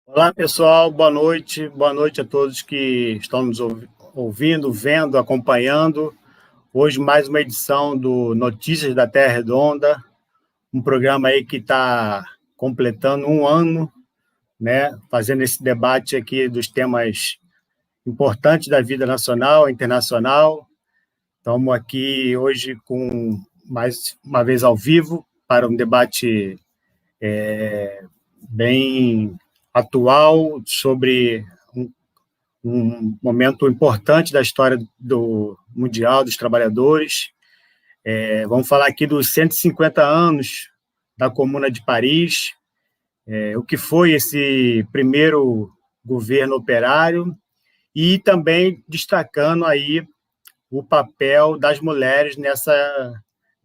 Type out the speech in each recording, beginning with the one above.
Olá, pessoal, boa noite a todos que estão nos ouvindo, vendo, acompanhando. Hoje, mais uma edição do Notícias da Terra Redonda, um programa aí que está completando um ano, né, fazendo esse debate aqui dos temas importantes da vida nacional e internacional. Estamos aqui hoje com mais uma vez ao vivo para um debate bem atual sobre um momento importante da história do Mundial dos Trabalhadores. Vamos falar aqui dos 150 anos da Comuna de Paris, o que foi esse primeiro governo operário e também destacando aí o papel das mulheres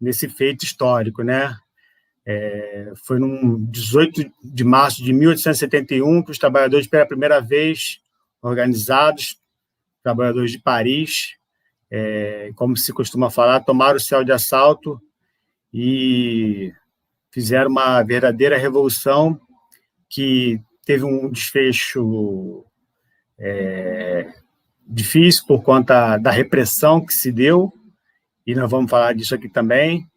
nesse feito histórico, né? Foi no 18 de março de 1871 que os trabalhadores, pela primeira vez, organizados, trabalhadores de Paris, como se costuma falar, tomaram o céu de assalto e fizeram uma verdadeira revolução que teve um desfecho difícil por conta da repressão que se deu, e nós vamos falar disso aqui também,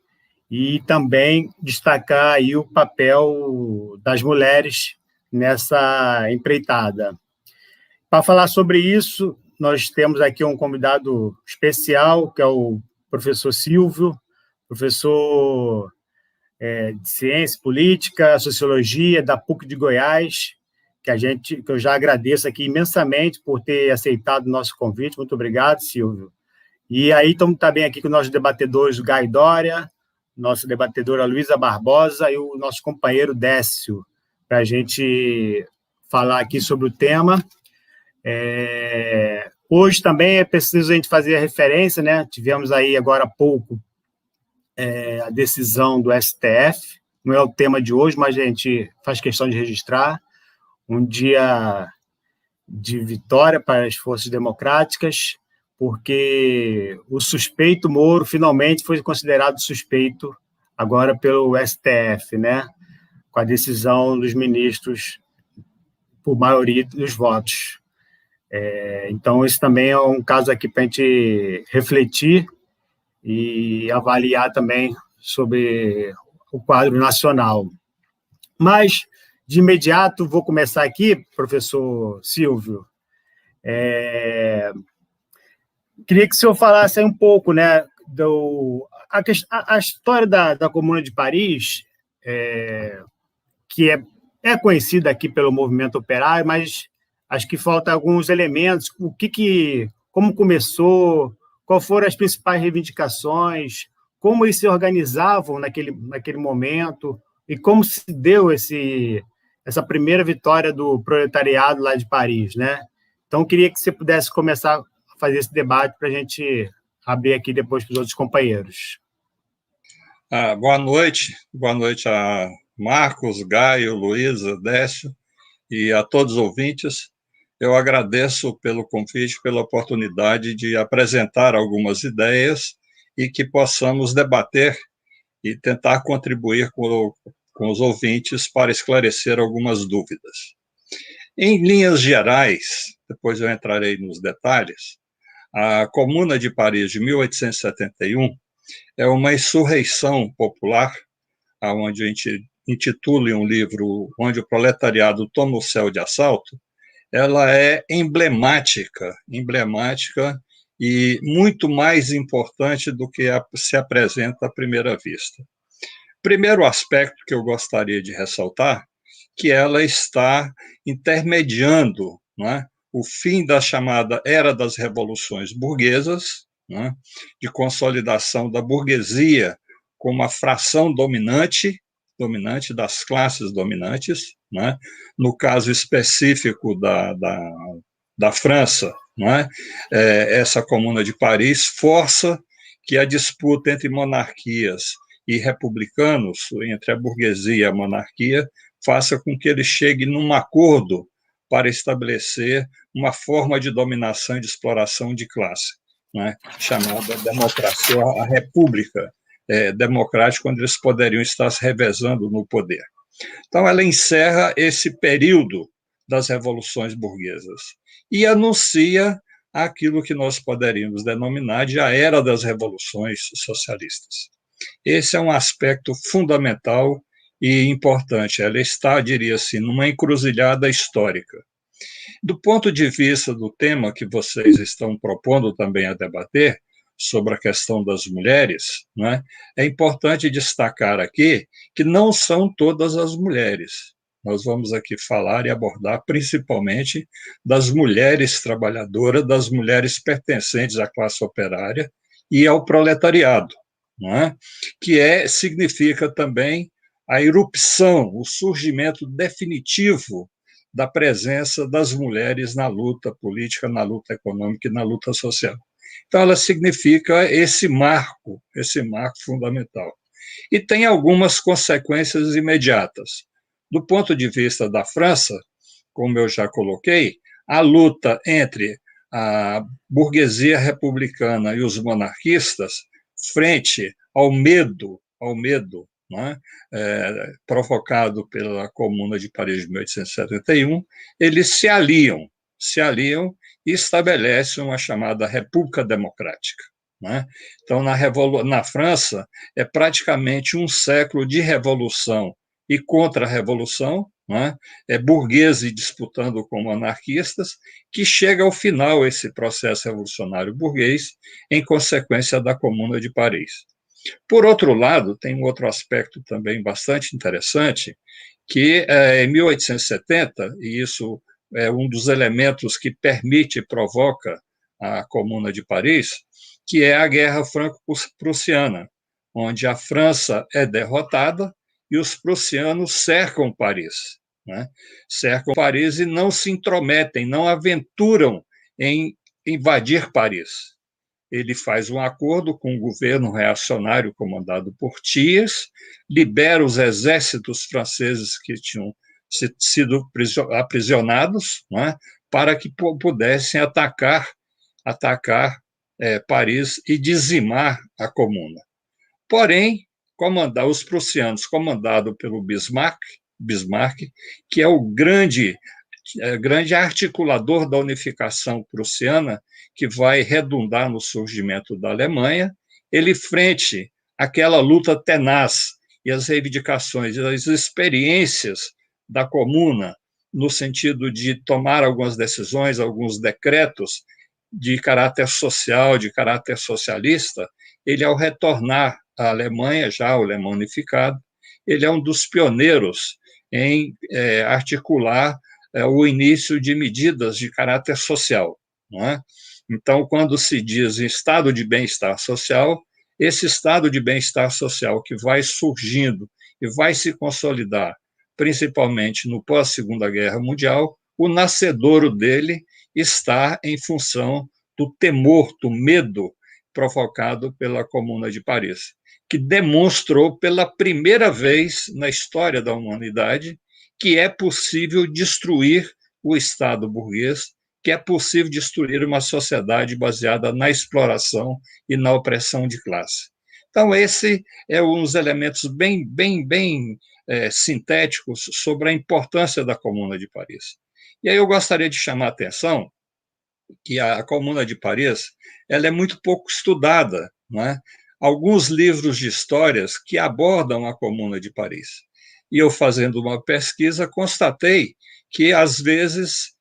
e também destacar aí o papel das mulheres nessa empreitada. Para falar sobre isso, nós temos aqui um convidado especial, que é o professor Silvio, professor de Ciência Política, Sociologia, da PUC de Goiás, que eu já agradeço aqui imensamente por ter aceitado o nosso convite. Muito obrigado, Silvio. E aí estamos também aqui com os nossos debatedores, o Gai Dória, nossa debatedora Luísa Barbosa e o nosso companheiro Décio, para a gente falar aqui sobre o tema. Hoje também é preciso a gente fazer a referência, né? Tivemos aí agora há pouco a decisão do STF, não é o tema de hoje, mas a gente faz questão de registrar um dia de vitória para as forças democráticas, porque o suspeito Moro finalmente foi considerado suspeito agora pelo STF, né? Com a decisão dos ministros por maioria dos votos. Então, esse também é um caso aqui para a gente refletir e avaliar também sobre o quadro nacional. Mas, de imediato, vou começar aqui, professor Silvio. Queria que o senhor falasse aí um pouco, né, a história da Comuna de Paris, que é conhecida aqui pelo movimento operário, mas acho que falta alguns elementos. Como começou, quais foram as principais reivindicações, como eles se organizavam naquele momento e como se deu essa primeira vitória do proletariado lá de Paris, né? Então, eu queria que você pudesse começar a fazer esse debate para a gente abrir aqui depois para os outros companheiros. Boa noite a Marcos, Gaio, Luísa, Décio e a todos os ouvintes. Eu agradeço pelo convite, pela oportunidade de apresentar algumas ideias e que possamos debater e tentar contribuir com os ouvintes para esclarecer algumas dúvidas. Em linhas gerais, depois eu entrarei nos detalhes, a Comuna de Paris de 1871 é uma insurreição popular, onde a gente intitula um livro Onde o Proletariado Toma o Céu de Assalto. Ela é emblemática e muito mais importante do que se apresenta à primeira vista. Primeiro aspecto que eu gostaria de ressaltar, que ela está intermediando, né, o fim da chamada Era das Revoluções Burguesas, né, de consolidação da burguesia como a fração dominante das classes dominantes, né, no caso específico da França, né, essa Comuna de Paris força que a disputa entre monarquias e republicanos, entre a burguesia e a monarquia, faça com que ele chegue num acordo para estabelecer uma forma de dominação e de exploração de classe, né, chamada democracia, a república democrática, onde eles poderiam estar se revezando no poder. Então, ela encerra esse período das revoluções burguesas e anuncia aquilo que nós poderíamos denominar de a era das revoluções socialistas. Esse é um aspecto fundamental e importante. Ela está, diria assim, numa encruzilhada histórica. Do ponto de vista do tema que vocês estão propondo também a debater, sobre a questão das mulheres, né, é importante destacar aqui que não são todas as mulheres. Nós vamos aqui falar e abordar principalmente das mulheres trabalhadoras, das mulheres pertencentes à classe operária e ao proletariado, né, que significa também a irrupção, o surgimento definitivo da presença das mulheres na luta política, na luta econômica e na luta social. Então, ela significa esse marco fundamental. E tem algumas consequências imediatas. Do ponto de vista da França, como eu já coloquei, a luta entre a burguesia republicana e os monarquistas, frente ao medo, né, provocado pela Comuna de Paris de 1871, eles se aliam e estabelecem uma chamada República Democrática, né? Então, na França, é praticamente um século de revolução e contra-revolução, né? Burgueses disputando com monarquistas, que chega ao final esse processo revolucionário burguês, em consequência da Comuna de Paris. Por outro lado, tem um outro aspecto também bastante interessante, que em 1870, e isso é um dos elementos que permite e provoca a Comuna de Paris, que é a Guerra Franco-Prussiana, onde a França é derrotada e os prussianos cercam Paris, né? Cercam Paris e não se intrometem, não aventuram em invadir Paris. Ele faz um acordo com o governo reacionário comandado por Thiers, libera os exércitos franceses que tinham sido aprisionados, né, para que pudessem atacar Paris e dizimar a Comuna. Porém, os prussianos, comandados pelo Bismarck, que é o grande articulador da unificação prussiana, que vai redundar no surgimento da Alemanha, ele, frente àquela luta tenaz e as reivindicações, as experiências da Comuna, no sentido de tomar algumas decisões, alguns decretos de caráter social, de caráter socialista, ele, ao retornar à Alemanha, já o alemão unificado, ele é um dos pioneiros em articular o início de medidas de caráter social, não é? Então, quando se diz em estado de bem-estar social, esse estado de bem-estar social que vai surgindo e vai se consolidar, principalmente no pós-Segunda Guerra Mundial, o nascedouro dele está em função do temor, do medo provocado pela Comuna de Paris, que demonstrou pela primeira vez na história da humanidade que é possível destruir o Estado burguês, que é possível destruir uma sociedade baseada na exploração e na opressão de classe. Então, esse é um dos elementos bem sintéticos sobre a importância da Comuna de Paris. E aí eu gostaria de chamar a atenção que a Comuna de Paris ela é muito pouco estudada, não é? Alguns livros de histórias que abordam a Comuna de Paris. E eu, fazendo uma pesquisa, constatei que, às vezes,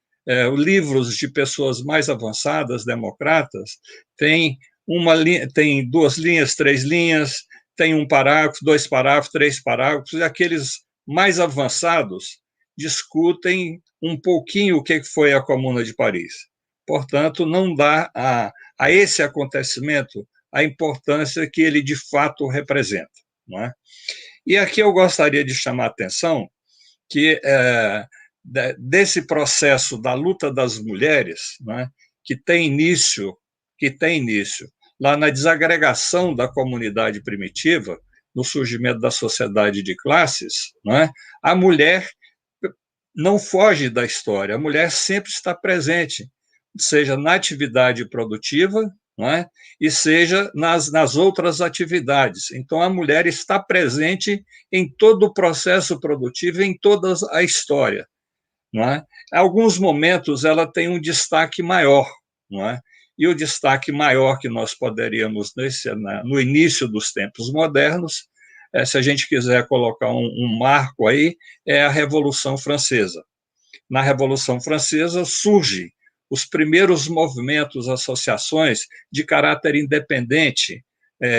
livros de pessoas mais avançadas, democratas, tem 2 linhas, 3 linhas, tem 1 parágrafo, 2 parágrafos, 3 parágrafos, e aqueles mais avançados discutem um pouquinho o que foi a Comuna de Paris. Portanto, não dá a esse acontecimento a importância que ele de fato representa, não é? E aqui eu gostaria de chamar a atenção que desse processo da luta das mulheres, não é, que tem início lá na desagregação da comunidade primitiva, no surgimento da sociedade de classes, não é, a mulher não foge da história, a mulher sempre está presente, seja na atividade produtiva, não é? E seja nas outras atividades. Então, a mulher está presente em todo o processo produtivo, em toda a história. não é? Em alguns momentos ela tem um destaque maior, não é? E o destaque maior que nós poderíamos, no início dos tempos modernos, se a gente quiser colocar um marco aí, é a Revolução Francesa. Na Revolução Francesa surgem os primeiros movimentos, associações de caráter independente,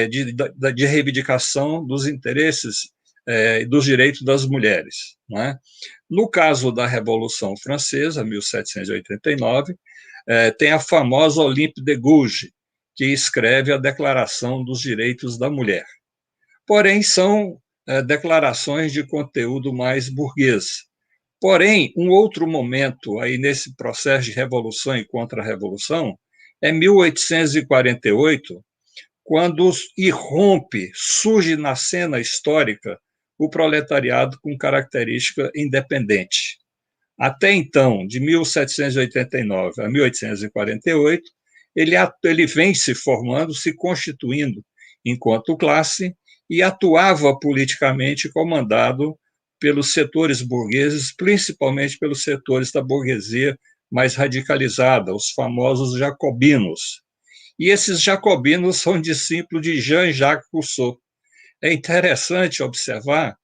de reivindicação dos interesses e dos direitos das mulheres. Não é? No caso da Revolução Francesa, 1789, tem a famosa Olympe de Gouges, que escreve a Declaração dos Direitos da Mulher. Porém, são declarações de conteúdo mais burguês. Porém, um outro momento aí nesse processo de revolução e contra-revolução é 1848, quando irrompe, surge na cena histórica o proletariado com característica independente. Até então, de 1789 a 1848, ele vem se formando, se constituindo enquanto classe e atuava politicamente comandado pelos setores burgueses, principalmente pelos setores da burguesia mais radicalizada, os famosos jacobinos. E esses jacobinos são discípulos de Jean-Jacques Rousseau. É interessante observar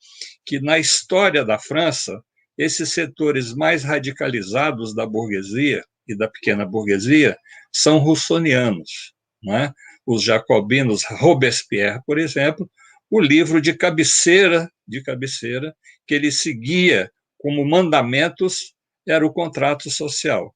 que, na história da França, esses setores mais radicalizados da burguesia e da pequena burguesia são russonianos. Não é? Os jacobinos, Robespierre, por exemplo, o livro de cabeceira que ele seguia como mandamentos era o contrato social.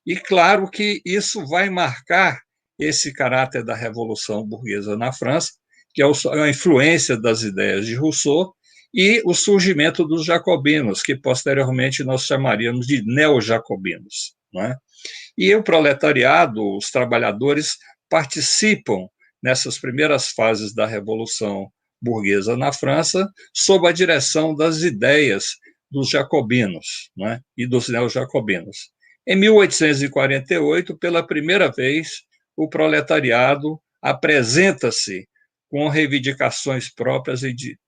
E claro que isso vai marcar esse caráter da Revolução Burguesa na França, que é a influência das ideias de Rousseau e o surgimento dos jacobinos, que posteriormente nós chamaríamos de neo-jacobinos. Não é? E o proletariado, os trabalhadores, participam nessas primeiras fases da Revolução Burguesa na França, sob a direção das ideias dos jacobinos, né, e dos neo-jacobinos. Em 1848, pela primeira vez, o proletariado apresenta-se com reivindicações próprias e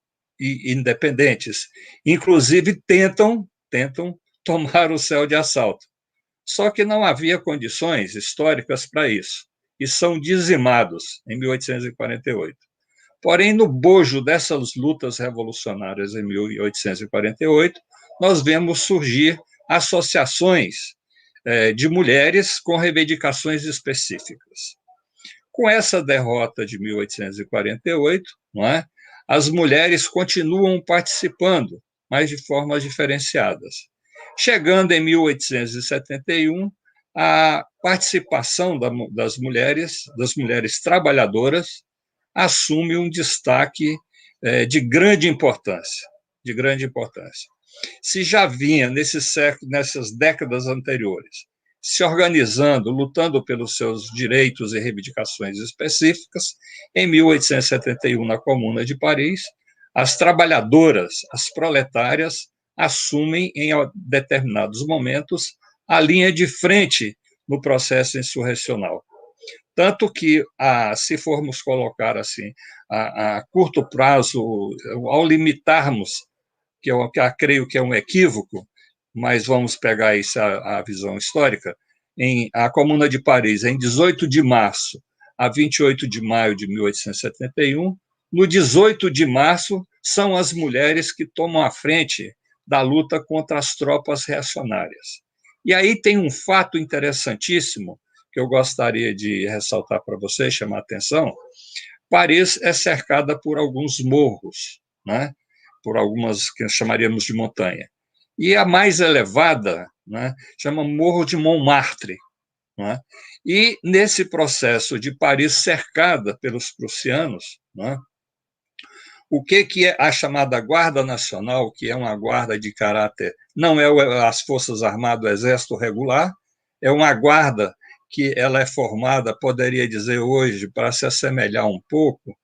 independentes. Inclusive, tentam tomar o céu de assalto. Só que não havia condições históricas para isso, e são dizimados em 1848. Porém, no bojo dessas lutas revolucionárias em 1848, nós vemos surgir associações de mulheres com reivindicações específicas. Com essa derrota de 1848, não é, as mulheres continuam participando, mas de formas diferenciadas. Chegando em 1871, a participação das mulheres trabalhadoras, assume um destaque de grande importância. Se já vinha nessas décadas anteriores, se organizando, lutando pelos seus direitos e reivindicações específicas, em 1871, na Comuna de Paris, as trabalhadoras, as proletárias, assumem, em determinados momentos, a linha de frente no processo insurrecional. Tanto que, se formos colocar assim, a curto prazo, ao limitarmos, que eu creio que é um equívoco, mas vamos pegar isso, a visão histórica, a Comuna de Paris, em 18 de março a 28 de maio de 1871, no 18 de março, são as mulheres que tomam a frente da luta contra as tropas reacionárias. E aí tem um fato interessantíssimo que eu gostaria de ressaltar para vocês, chamar a atenção. Paris é cercada por alguns morros, né? Por algumas que chamaríamos de montanha. E a mais elevada, né, chama Morro de Montmartre. Né? E nesse processo de Paris cercada pelos prussianos, né, o que é a chamada Guarda Nacional, que é uma guarda de caráter, não é as Forças Armadas, o Exército Regular, é uma guarda que ela é formada, poderia dizer hoje, para se assemelhar um pouco,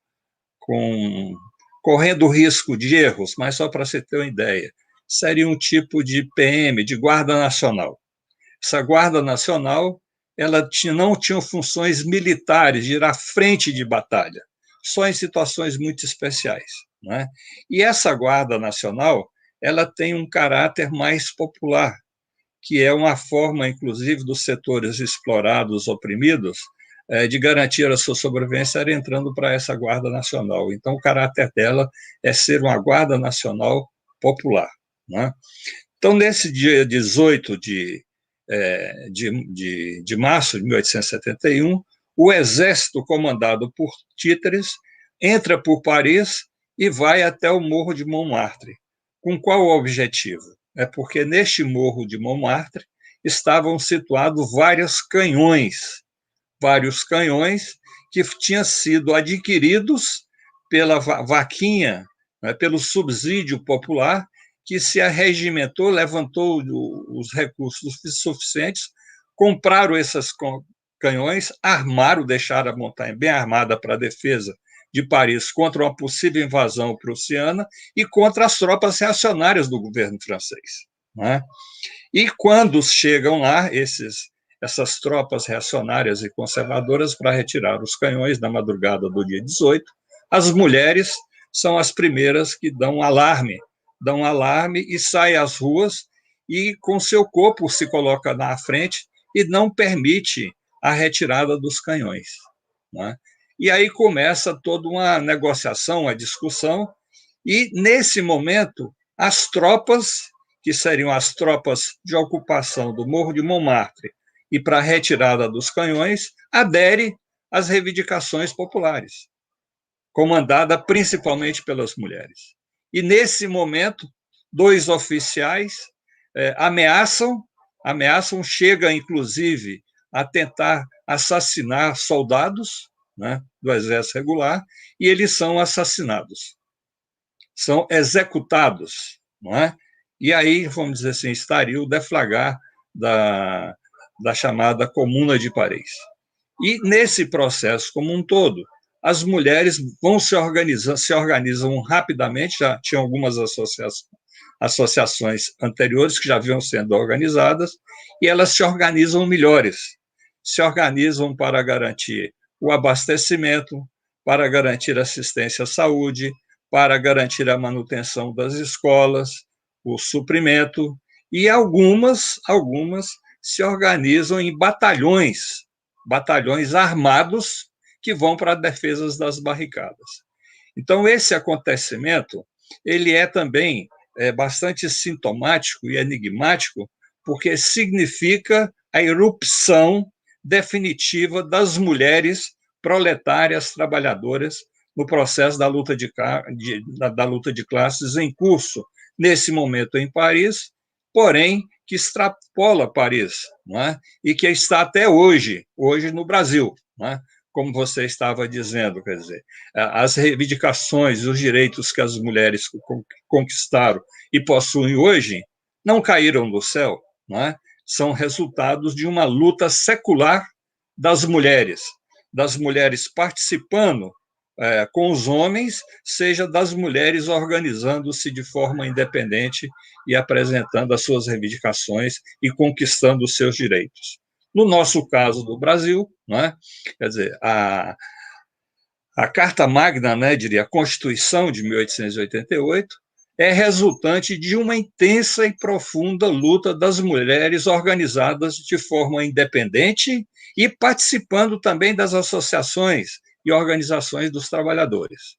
correndo risco de erros, mas só para você ter uma ideia, seria um tipo de PM, de Guarda Nacional. Essa Guarda Nacional, ela não tinha funções militares, de ir à frente de batalha, só em situações muito especiais. Né? E essa Guarda Nacional, ela tem um caráter mais popular. que é uma forma, inclusive, dos setores explorados, oprimidos, de garantir a sua sobrevivência, era entrando para essa Guarda Nacional. Então, o caráter dela é ser uma Guarda Nacional popular, né? Então, nesse dia 18 de março de 1871, o exército comandado por títeres entra por Paris e vai até o Morro de Montmartre. Com qual objetivo? É porque neste Morro de Montmartre estavam situados vários canhões que tinham sido adquiridos pela vaquinha, né, pelo subsídio popular, que se arregimentou, levantou os recursos suficientes, compraram esses canhões, armaram, deixaram a montanha bem armada para a defesa de Paris contra uma possível invasão prussiana e contra as tropas reacionárias do governo francês, né? E quando chegam lá, essas tropas reacionárias e conservadoras para retirar os canhões na madrugada do dia 18, as mulheres são as primeiras que dão alarme e saem às ruas e com seu corpo se coloca na frente e não permite a retirada dos canhões, né? E aí começa toda uma negociação, uma discussão, e nesse momento as tropas, que seriam as tropas de ocupação do Morro de Montmartre e para a retirada dos canhões, aderem às reivindicações populares, comandada principalmente pelas mulheres. E, nesse momento, 2 oficiais ameaçam, chega, inclusive, a tentar assassinar soldados, né, do Exército Regular, e eles são assassinados, são executados, não é? E aí, vamos dizer assim, estaria o deflagrar da chamada Comuna de Paris. E, nesse processo como um todo, as mulheres vão se organizam rapidamente, já tinham algumas associações anteriores que já vinham sendo organizadas, e elas se organizam melhores, se organizam para garantir o abastecimento, para garantir assistência à saúde, para garantir a manutenção das escolas, o suprimento, e algumas se organizam em batalhões armados que vão para defesas das barricadas. Então, esse acontecimento ele é também bastante sintomático e enigmático, porque significa a irrupção definitiva das mulheres proletárias trabalhadoras no processo da luta de classes em curso, nesse momento em Paris, porém que extrapola Paris, não é? E que está até hoje no Brasil, não é? Como você estava dizendo, quer dizer, as reivindicações, os direitos que as mulheres conquistaram e possuem hoje não caíram do céu, não é? São resultados de uma luta secular das mulheres participando com os homens, seja das mulheres organizando-se de forma independente e apresentando as suas reivindicações e conquistando os seus direitos. No nosso caso do Brasil, né, quer dizer, a Carta Magna, né, diria, a Constituição de 1888, é resultante de uma intensa e profunda luta das mulheres organizadas de forma independente e participando também das associações e organizações dos trabalhadores.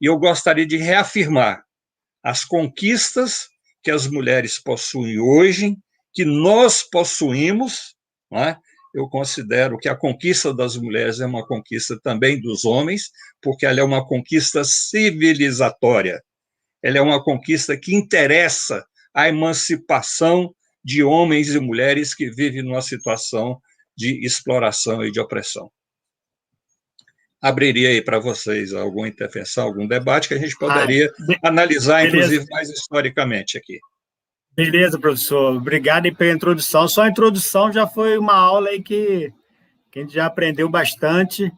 E eu gostaria de reafirmar as conquistas que as mulheres possuem hoje, que nós possuímos, né? Eu considero que a conquista das mulheres é uma conquista também dos homens, porque ela é uma conquista civilizatória, ela é uma conquista que interessa a emancipação de homens e mulheres que vivem numa situação de exploração e de opressão. Abriria aí para vocês alguma intervenção, algum debate que a gente poderia analisar, inclusive, mais historicamente aqui. Beleza, professor. Obrigado aí pela introdução. Só a introdução já foi uma aula aí que a gente já aprendeu bastante.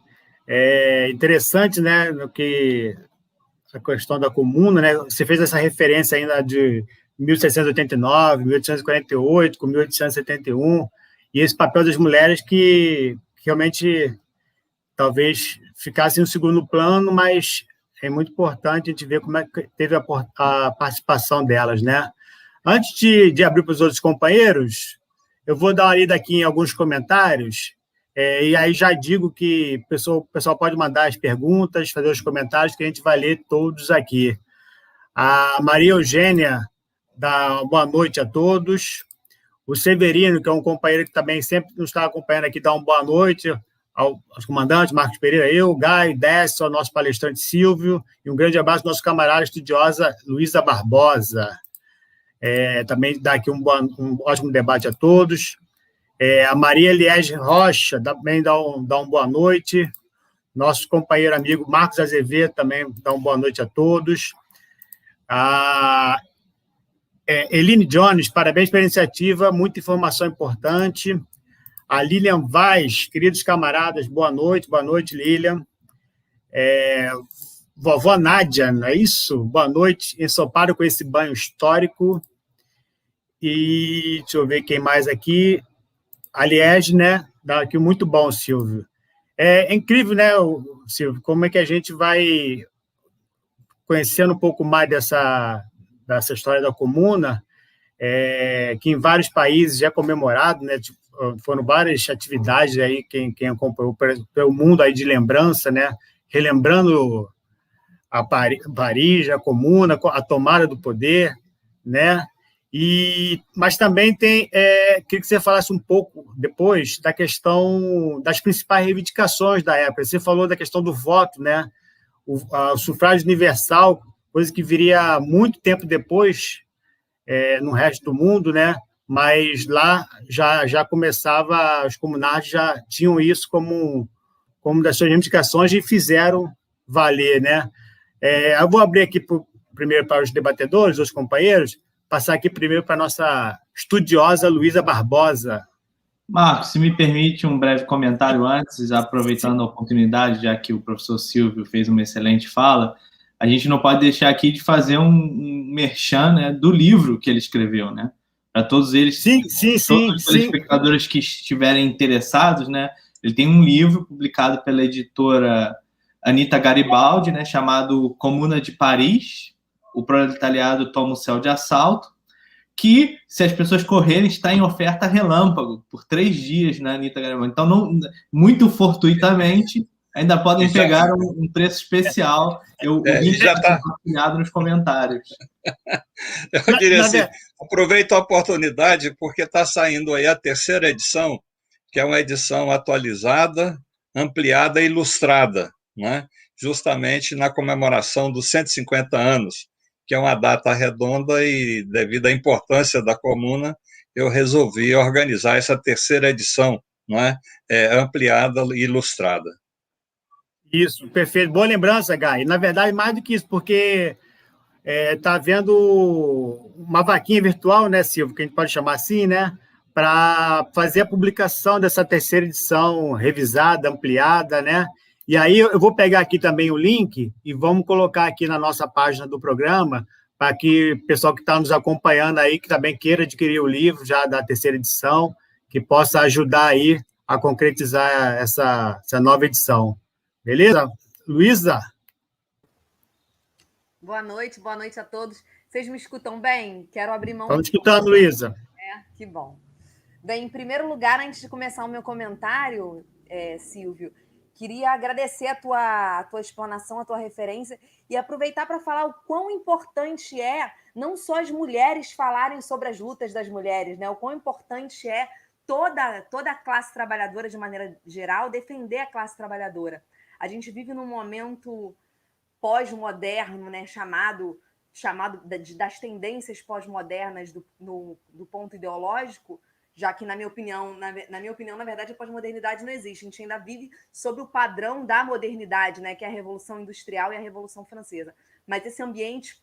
É interessante, né, no que a questão da comuna, né? Você fez essa referência ainda de 1689, 1848, com 1871, e esse papel das mulheres que realmente talvez ficasse em um segundo plano, mas é muito importante a gente ver como é que teve a participação delas, né? Antes de abrir para os outros companheiros, Eu vou dar uma lida aqui em alguns comentários, e aí já digo que o pessoal pode mandar as perguntas, fazer os comentários, que a gente vai ler todos aqui. A Maria Eugênia dá boa noite a todos. O Severino, que é um companheiro que também sempre nos está acompanhando aqui, dá uma boa noite aos comandantes, Marcos Pereira, eu, Gai, Décio, ao nosso palestrante Silvio, e um grande abraço ao nosso camarada estudiosa Luísa Barbosa. Também dá aqui um ótimo debate a todos. A Maria Eliege Rocha também dá uma boa noite. Nosso companheiro amigo Marcos Azevedo também dá uma boa noite a todos. A Eline Jones, parabéns pela iniciativa, muita informação importante. A Lilian Vaz, queridos camaradas, boa noite, Lilian. Vovó Nádia, não é isso? Boa noite, ensopado com esse banho histórico. E deixa eu ver quem mais aqui. A Liege, né? Aqui, muito bom, Silvio. É incrível, né, Silvio, como é que a gente vai conhecendo um pouco mais dessa história da comuna, que em vários países já é comemorado, né? Foram várias atividades aí, quem acompanhou pelo mundo aí de lembrança, né? Relembrando a Paris, a comuna, a tomada do poder, né? Mas também queria que você falasse um pouco depois da questão das principais reivindicações da época. Você falou da questão do voto, né? O sufrágio universal, coisa que viria muito tempo depois no resto do mundo, né? Mas lá já começava, os comunards já tinham isso como das suas reivindicações e fizeram valer, né? Eu vou abrir aqui primeiro para os debatedores, os companheiros, passar aqui primeiro para a nossa estudiosa Luísa Barbosa. Marcos, se me permite um breve comentário antes, aproveitando a oportunidade, já que o professor Silvio fez uma excelente fala, a gente não pode deixar aqui de fazer um merchan, né, do livro que ele escreveu, né? Para todos eles, todos os telespectadores que estiverem interessados, né? Ele tem um livro publicado pela editora Anita Garibaldi, né, chamado Comuna de Paris, o proletariado toma o céu de assalto, que, se as pessoas correrem, está em oferta relâmpago, por 3 dias na Anita Garibaldi. Então, muito fortuitamente, ainda podem pegar um preço especial. O link já está compartilhado nos comentários. Eu diria assim, aproveito a oportunidade, porque está saindo aí a 3ª edição, que é uma edição atualizada, ampliada e ilustrada, né? Justamente na comemoração dos 150 anos, que é uma data redonda e, devido à importância da comuna, eu resolvi organizar essa 3ª edição, não é? Ampliada e ilustrada. Isso, perfeito. Boa lembrança, Gai. Na verdade, mais do que isso, porque está havendo uma vaquinha virtual, né, Silvio, que a gente pode chamar assim, né, para fazer a publicação dessa 3ª edição revisada, ampliada, né? E aí eu vou pegar aqui também o link e vamos colocar aqui na nossa página do programa, para que o pessoal que está nos acompanhando aí, que também queira adquirir o livro já da 3ª edição, que possa ajudar aí a concretizar essa nova edição. Beleza? Luísa? Boa noite a todos. Vocês me escutam bem? Quero abrir mão... Estamos escutando, Luísa. Que bom. Bem, em primeiro lugar, antes de começar o meu comentário, Silvio, queria agradecer a tua explanação, a tua referência e aproveitar para falar o quão importante é não só as mulheres falarem sobre as lutas das mulheres, né? O quão importante é toda a classe trabalhadora, de maneira geral, defender a classe trabalhadora. A gente vive num momento pós-moderno, né? chamado das tendências pós-modernas do ponto ideológico, já que, na minha opinião, na verdade, a pós-modernidade não existe. A gente ainda vive sob o padrão da modernidade, né, que é a Revolução Industrial e a Revolução Francesa. Mas esse ambiente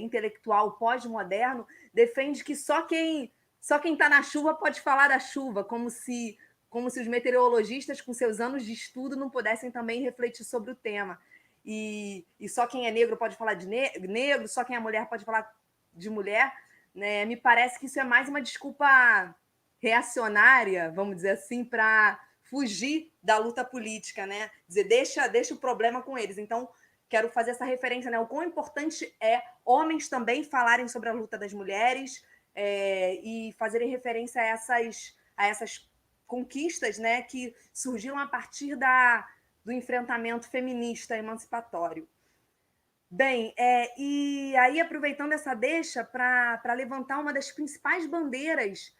intelectual pós-moderno defende que só quem está na chuva pode falar da chuva, como se os meteorologistas, com seus anos de estudo, não pudessem também refletir sobre o tema. E só quem é negro pode falar de negro, só quem é mulher pode falar de mulher. Né? Me parece que isso é mais uma desculpa reacionária, vamos dizer assim, para fugir da luta política, né? Dizer, deixa o problema com eles. Então, quero fazer essa referência, né? O quão importante é homens também falarem sobre a luta das mulheres, e fazerem referência a essas conquistas, né, que surgiram a partir do enfrentamento feminista emancipatório. Bem, e aí aproveitando essa deixa para levantar uma das principais bandeiras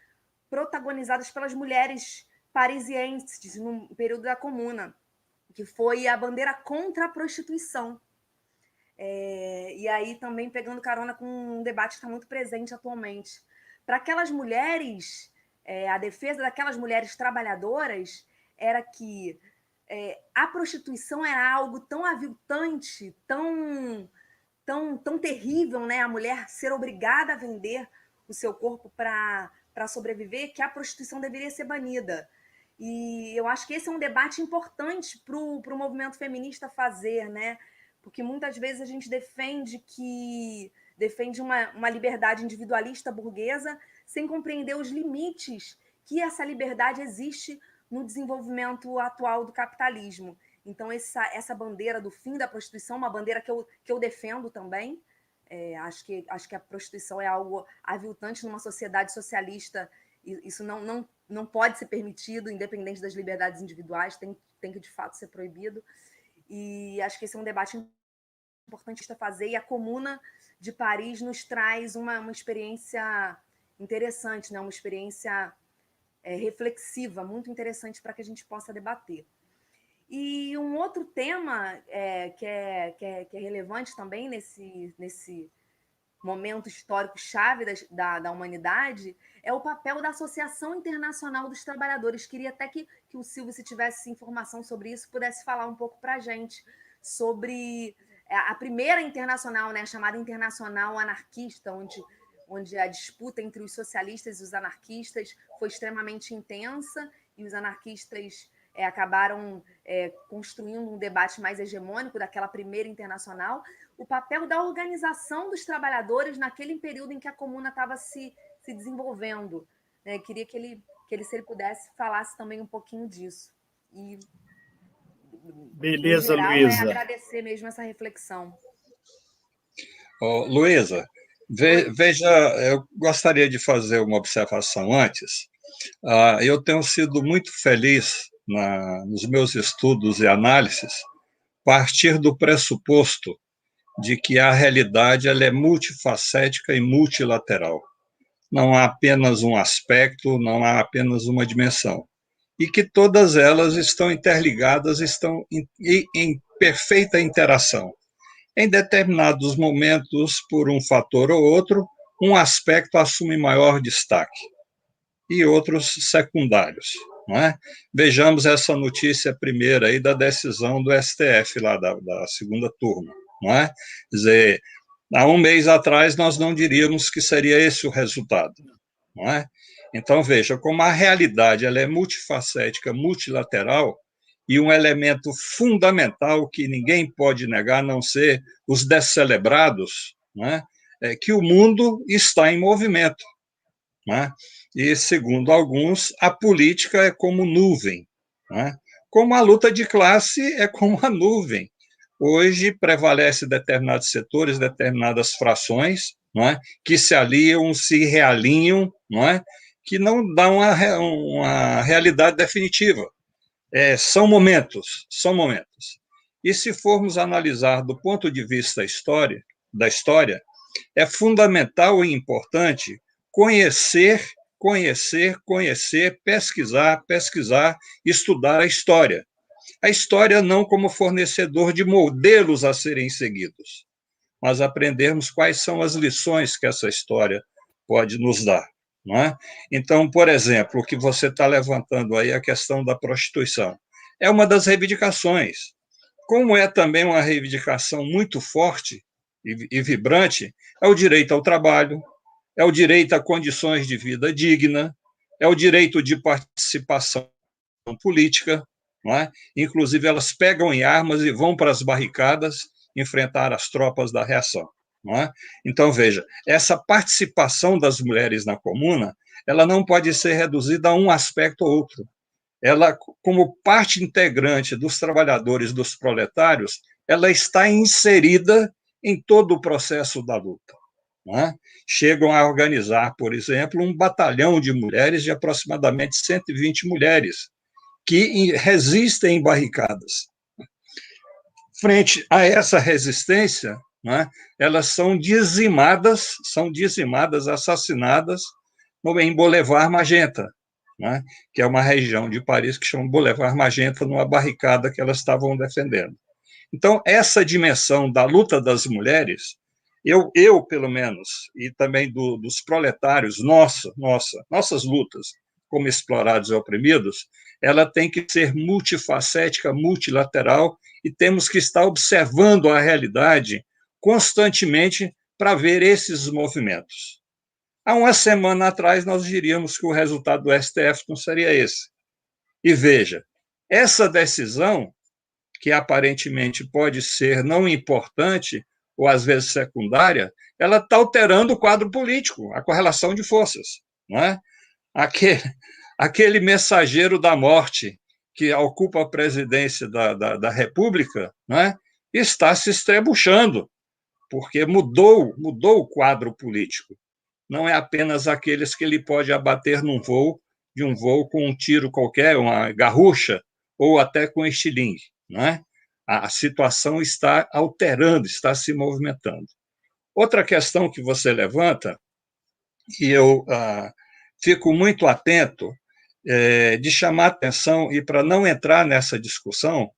protagonizadas pelas mulheres parisienses no período da Comuna, que foi a bandeira contra a prostituição. E aí também pegando carona com um debate que está muito presente atualmente. Para aquelas mulheres, a defesa daquelas mulheres trabalhadoras era que a prostituição era algo tão aviltante, tão terrível, né? A mulher ser obrigada a vender o seu corpo para sobreviver, que a prostituição deveria ser banida. E eu acho que esse é um debate importante para o movimento feminista fazer, né? Porque muitas vezes a gente defende uma liberdade individualista burguesa sem compreender os limites que essa liberdade existe no desenvolvimento atual do capitalismo. Então, essa bandeira do fim da prostituição, uma bandeira que eu defendo também. Acho que a prostituição é algo aviltante numa sociedade socialista. Isso não pode ser permitido, independente das liberdades individuais, tem que, de fato, ser proibido. E acho que esse é um debate importante a fazer, e a Comuna de Paris nos traz uma experiência interessante, né? Uma experiência reflexiva, muito interessante para que a gente possa debater. E um outro tema que é relevante também nesse momento histórico-chave da humanidade é o papel da Associação Internacional dos Trabalhadores. Queria até que o Silvio, se tivesse informação sobre isso, pudesse falar um pouco para a gente sobre a primeira internacional, né, a chamada Internacional Anarquista, onde a disputa entre os socialistas e os anarquistas foi extremamente intensa, e os anarquistas acabaram construindo um debate mais hegemônico daquela primeira internacional. O papel da organização dos trabalhadores naquele período em que a Comuna estava se desenvolvendo. Queria que ele, se ele pudesse, falasse também um pouquinho disso. E, beleza, geral, Luísa. Agradecer mesmo essa reflexão. Luísa, veja, eu gostaria de fazer uma observação antes. Eu tenho sido muito feliz nos meus estudos e análises, partir do pressuposto de que a realidade ela é multifacética e multilateral. Não há apenas um aspecto, não há apenas uma dimensão. E que todas elas estão interligadas, estão em perfeita interação. Em determinados momentos, por um fator ou outro, um aspecto assume maior destaque e outros secundários. Não é? Vejamos essa notícia primeira aí da decisão do STF, lá da segunda turma. Não é? Quer dizer, há um mês atrás nós não diríamos que seria esse o resultado. Não é? Então, veja, como a realidade ela é multifacética, multilateral, e um elemento fundamental que ninguém pode negar, a não ser os descelebrados, não é? É que o mundo está em movimento. Não é? E, segundo alguns, a política é como nuvem. Não é? Como a luta de classe é como a nuvem. Hoje prevalece determinados setores, determinadas frações, não é? Que se aliam, se realinham, não é? Que não dão uma realidade definitiva. São momentos. E se formos analisar do ponto de vista da história, é fundamental e importante conhecer, pesquisar, estudar a história. A história não como fornecedor de modelos a serem seguidos, mas aprendermos quais são as lições que essa história pode nos dar. Não é? Então, por exemplo, o que você está levantando aí, a questão da prostituição, é uma das reivindicações. Como é também uma reivindicação muito forte e vibrante, é o direito ao trabalho, é o direito a condições de vida digna, é o direito de participação política, não é? Inclusive elas pegam em armas e vão para as barricadas enfrentar as tropas da reação. Não é? Então, veja, essa participação das mulheres na Comuna, ela não pode ser reduzida a um aspecto ou outro. Ela, como parte integrante dos trabalhadores, dos proletários, ela está inserida em todo o processo da luta. não é? Chegam a organizar, por exemplo, um batalhão de mulheres de aproximadamente 120 mulheres que resistem em barricadas. Frente a essa resistência, não é? Elas são dizimadas, assassinadas em Boulevard Magenta, né? Que é uma região de Paris que chama Boulevard Magenta, numa barricada que elas estavam defendendo. Então, essa dimensão da luta das mulheres, eu pelo menos, e também dos proletários, nossas lutas como explorados e oprimidos, ela tem que ser multifacética, multilateral, e temos que estar observando a realidade constantemente para ver esses movimentos. Há uma semana atrás, nós diríamos que o resultado do STF não seria esse. E veja, essa decisão, que aparentemente pode ser não importante, ou às vezes secundária, ela está alterando o quadro político, a correlação de forças. Não é? Aquele mensageiro da morte que ocupa a presidência da República, não é? Está se estrebuchando, porque mudou o quadro político. Não é apenas aqueles que ele pode abater de um voo com um tiro qualquer, uma garrucha, ou até com estilingue, não é? A situação está alterando, está se movimentando. Outra questão que você levanta, e eu fico muito atento, de chamar atenção, e para não entrar nessa discussão,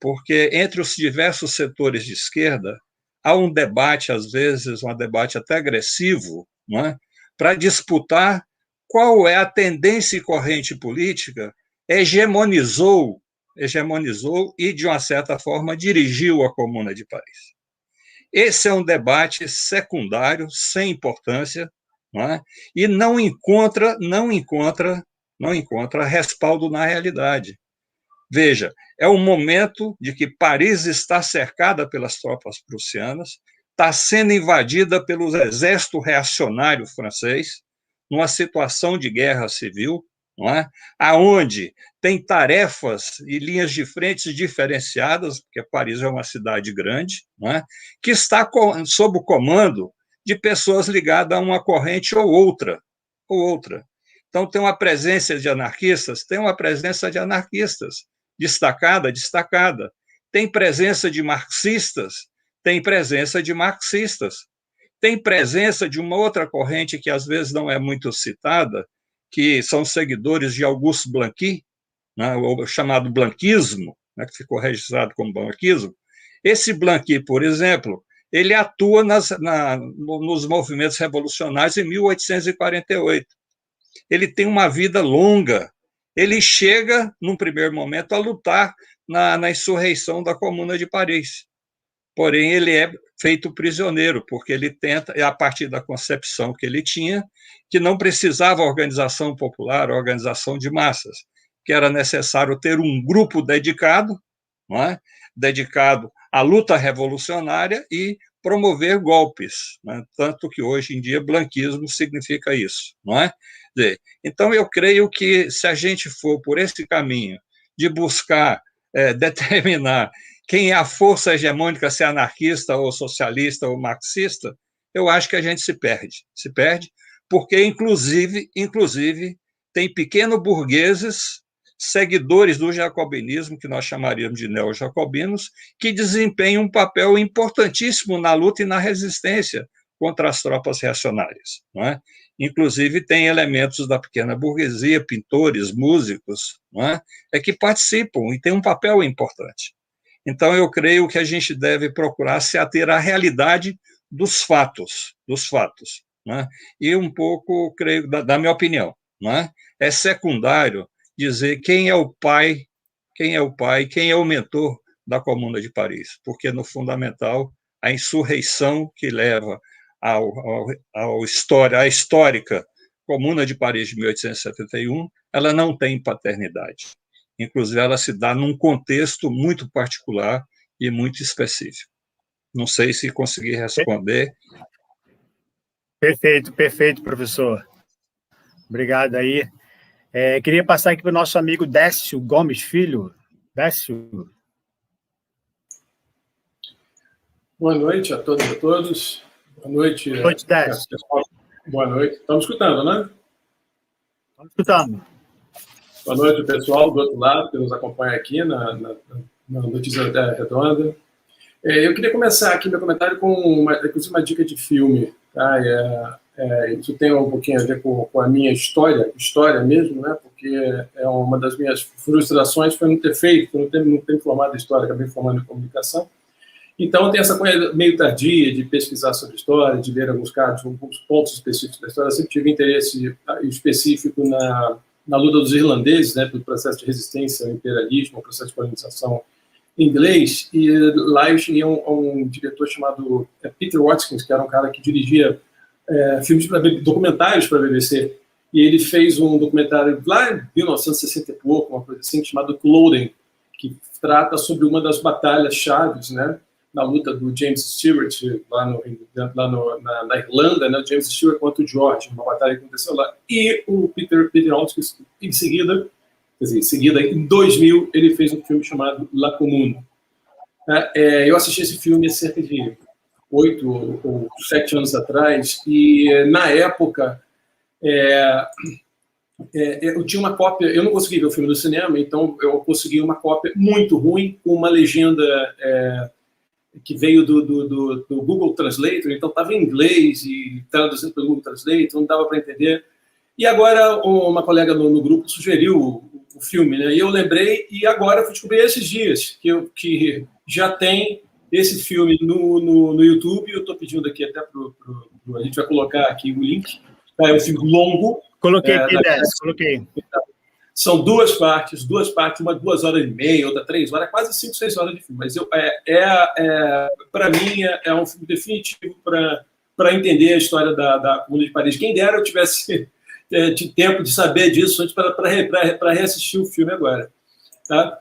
porque entre os diversos setores de esquerda, há um debate, às vezes, um debate até agressivo, não é? Para disputar qual é a tendência e corrente política hegemonizou e, de uma certa forma, dirigiu a Comuna de Paris. Esse é um debate secundário, sem importância, não é? E não encontra respaldo na realidade. Veja, é um momento de que Paris está cercada pelas tropas prussianas, está sendo invadida pelo exército reacionário francês, numa situação de guerra civil, não é? Aonde tem tarefas e linhas de frente diferenciadas, porque Paris é uma cidade grande, não é? Que está sob o comando de pessoas ligadas a uma corrente ou outra. Então, tem uma presença de anarquistas, destacada. Tem presença de marxistas, tem presença de uma outra corrente que às vezes não é muito citada, que são seguidores de Auguste Blanqui, né, o chamado blanquismo, né, que ficou registrado como blanquismo. Esse Blanqui, por exemplo, ele atua nos movimentos revolucionários em 1848. Ele tem uma vida longa. Ele chega, num primeiro momento, a lutar na insurreição da Comuna de Paris. Porém, ele é feito prisioneiro, porque ele tenta, a partir da concepção que ele tinha, que não precisava organização popular, organização de massas, que era necessário ter um grupo dedicado, não é? Dedicado à luta revolucionária e promover golpes, né? Tanto que hoje em dia blanquismo significa isso, não é? Então, eu creio que se a gente for por esse caminho de buscar determinar quem é a força hegemônica, se é anarquista ou socialista ou marxista, eu acho que a gente se perde, porque, inclusive, tem pequeno-burgueses, seguidores do jacobinismo, que nós chamaríamos de neo-jacobinos, que desempenham um papel importantíssimo na luta e na resistência contra as tropas reacionárias, não é? Inclusive, tem elementos da pequena burguesia, pintores, músicos, não é? Que participam e têm um papel importante. Então, eu creio que a gente deve procurar se ater à realidade dos fatos, não é? E um pouco, creio, da minha opinião, não é? É secundário dizer quem é o pai, quem é o mentor da Comuna de Paris, porque, no fundamental, a insurreição que leva à histórica Comuna de Paris de 1871, ela não tem paternidade. Inclusive, ela se dá num contexto muito particular e muito específico. Não sei se consegui responder. Perfeito, professor. Obrigado aí. Queria passar aqui para o nosso amigo Décio Gomes Filho. Décio. Boa noite a todas e a todos. Boa noite. Boa noite, Décio. Pessoal. Boa noite. Estamos escutando, né? Estamos escutando. Boa noite, pessoal do outro lado, que nos acompanha aqui na Notícia Redonda. Eu queria começar aqui meu comentário com uma dica de filme. Tá? Isso tem um pouquinho a ver com a minha história mesmo, né? Porque uma das minhas frustrações foi não ter feito, não ter formado em história, acabei formando em comunicação. Então, tem essa coisa meio tardia de pesquisar sobre história, de ler alguns casos, alguns pontos específicos da história. Eu sempre tive interesse específico na luta dos irlandeses, né, pelo processo de resistência ao imperialismo, ao processo de colonização inglês. E lá eu cheguei a um diretor chamado Peter Watkins, que era um cara que dirigia documentários para a BBC. E ele fez um documentário lá em 1960 e pouco, uma coisa assim, chamado Culloden, que trata sobre uma das batalhas chaves, né, na luta do James Stewart lá na Irlanda, né, o James Stewart contra o George, uma batalha que aconteceu lá. E o Peter Watkins, em seguida, em 2000, ele fez um filme chamado La Commune. Eu assisti esse filme há cerca de 8 ou 7 anos atrás, e na época eu tinha uma cópia, eu não consegui ver o filme no cinema, então eu consegui uma cópia muito ruim, com uma legenda que veio do Google Translator, então estava em inglês e traduzido pelo Google Translator, não dava para entender. E agora uma colega no grupo sugeriu o filme, né? E eu lembrei, e agora fui descobrir esses dias que já tem esse filme no YouTube. Eu estou pedindo aqui até a gente vai colocar aqui o link. É um filme longo. Coloquei aqui, Décio, coloquei. São duas partes, uma 2 horas e meia, outra 3 horas, quase 5, 6 horas de filme. Mas para mim é um filme definitivo para entender a história da Comuna de Paris. Quem dera eu tivesse de tempo de saber disso antes para reassistir o filme agora. Tá?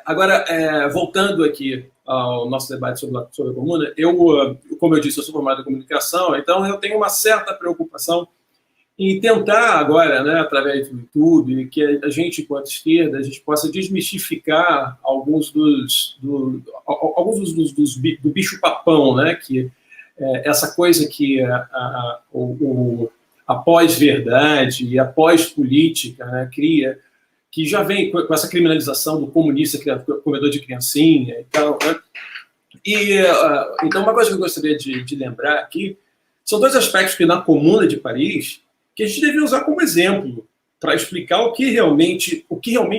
Agora, voltando aqui ao nosso debate sobre a Comuna, como eu disse, eu sou formado em comunicação, então eu tenho uma certa preocupação em tentar agora, né, através do YouTube, que a gente, enquanto esquerda, a gente possa desmistificar alguns do bicho-papão, né, que essa coisa que a pós-verdade e a pós-política, né, cria, que já vem com essa criminalização do comunista, comedor de criancinha e tal, né? Então, uma coisa que eu gostaria de lembrar aqui são 2 aspectos que na Comuna de Paris que a gente deveria usar como exemplo para explicar o que realmente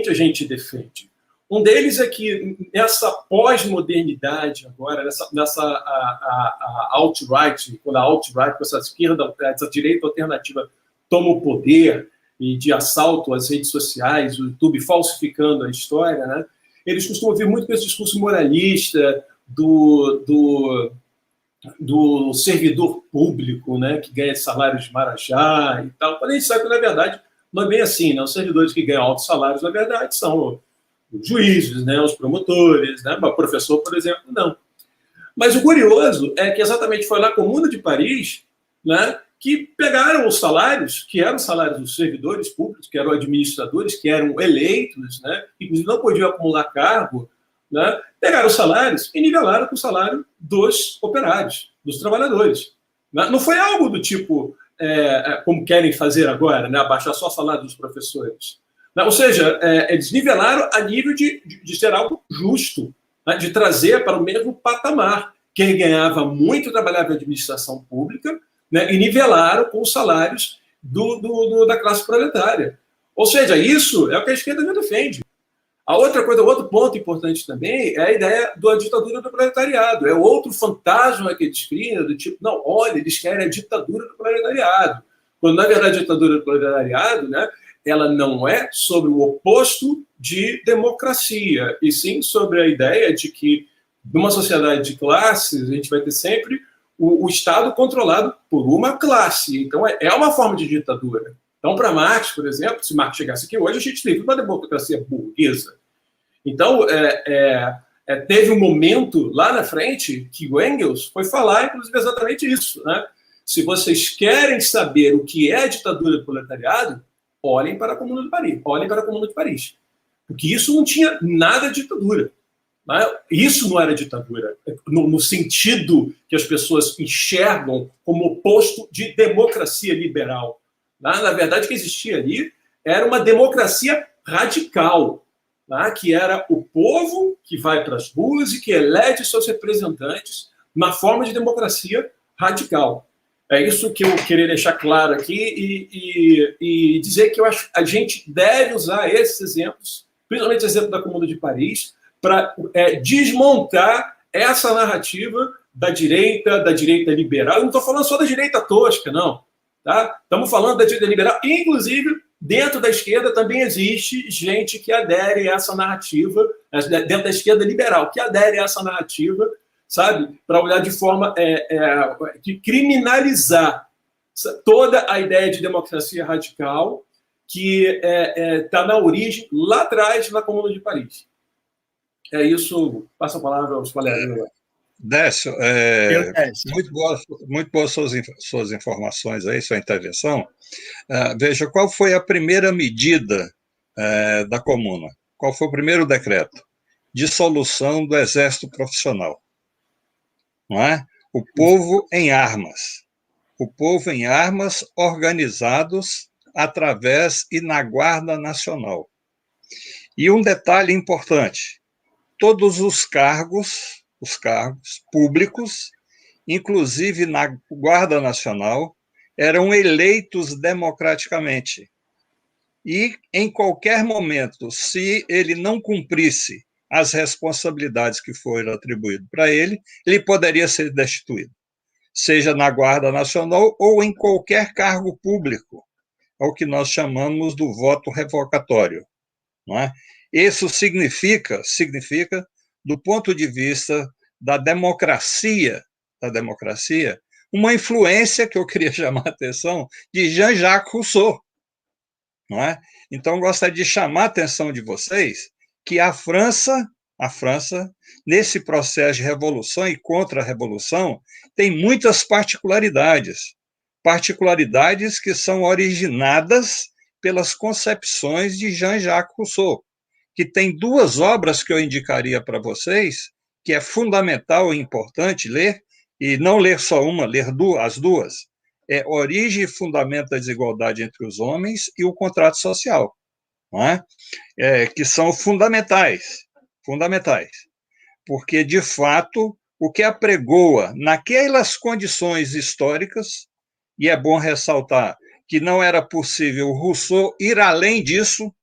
a gente defende. Um deles é que nessa pós-modernidade agora, nessa alt-right, quando a alt-right, essa esquerda, essa direita alternativa toma o poder e de assalto às redes sociais, o YouTube falsificando a história, né? Eles costumam vir muito com esse discurso moralista do servidor público, né, que ganha salários de marajá e tal. Quando a gente sabe que, na verdade, não é bem assim, né? Os servidores que ganham altos salários, na verdade, são os juízes, né, os promotores, né? O professor, por exemplo, não. Mas o curioso é que exatamente foi na Comuna de Paris, né, que pegaram os salários, que eram salários dos servidores públicos, que eram administradores, que eram eleitos, né, inclusive não podiam acumular cargo, né, pegaram os salários e nivelaram com o salário dos operários, dos trabalhadores. Não foi algo do tipo, como querem fazer agora, né, abaixar só o salário dos professores. Ou seja, eles nivelaram a nível de ser algo justo, né, de trazer para o mesmo patamar. Quem ganhava muito trabalhava em administração pública, né, e nivelaram com os salários da classe proletária. Ou seja, isso é o que a esquerda não defende. A outra coisa, outro ponto importante também é a ideia da ditadura do proletariado. É outro fantasma que eles criam, do tipo, não, olha, eles querem a ditadura do proletariado. Quando, na verdade, a ditadura do proletariado, né, ela não é sobre o oposto de democracia, e sim sobre a ideia de que, numa sociedade de classes, a gente vai ter sempre o Estado controlado por uma classe. Então, é uma forma de ditadura. Então, para Marx, por exemplo, se Marx chegasse aqui hoje, a gente teria uma democracia burguesa. Então, teve um momento lá na frente que o Engels foi falar, inclusive, exatamente isso, né? Se vocês querem saber o que é a ditadura do proletariado, olhem para a Comuna de Paris. Olhem para a Comuna de Paris. Porque isso não tinha nada de ditadura. Né? Isso não era ditadura, no sentido que as pessoas enxergam como oposto de democracia liberal. Né? Na verdade, o que existia ali era uma democracia radical, né? Que era o povo que vai para as ruas e que elege seus representantes na forma de democracia radical. É isso que eu queria deixar claro aqui e dizer que eu acho que a gente deve usar esses exemplos, principalmente o exemplo da Comuna de Paris, para desmontar essa narrativa da direita liberal. Eu não estou falando só da direita tosca, não. Tá? Estamos falando da direita liberal. Inclusive, dentro da esquerda também existe gente que adere a essa narrativa, dentro da esquerda liberal, que adere a essa narrativa, sabe? Para olhar de forma de criminalizar toda a ideia de democracia radical que está na origem, lá atrás, na Comuna de Paris. É isso. Passo a palavra aos colegas. Décio, muito boas suas informações aí, sua intervenção. Veja, qual foi a primeira medida da Comuna? Qual foi o primeiro decreto? Dissolução do Exército Profissional. Não é? O povo em armas. O povo em armas organizados através e na Guarda Nacional. E um detalhe importante, todos os cargos públicos, inclusive na Guarda Nacional, eram eleitos democraticamente. E, em qualquer momento, se ele não cumprisse as responsabilidades que foram atribuídas para ele, ele poderia ser destituído, seja na Guarda Nacional ou em qualquer cargo público, ao que nós chamamos do voto revogatório. Não é? Isso significa, do ponto de vista da democracia, uma influência que eu queria chamar a atenção de Jean-Jacques Rousseau. Não é? Então, gostaria de chamar a atenção de vocês que a França, nesse processo de revolução e contra-revolução, tem muitas particularidades que são originadas pelas concepções de Jean-Jacques Rousseau, que tem duas obras que eu indicaria para vocês, que é fundamental e importante ler, e não ler só uma, ler as duas. É Origem e Fundamento da Desigualdade entre os Homens e o Contrato Social, não é? Que são fundamentais, porque, de fato, o que apregoa naquelas condições históricas, e é bom ressaltar que não era possível Rousseau ir além disso,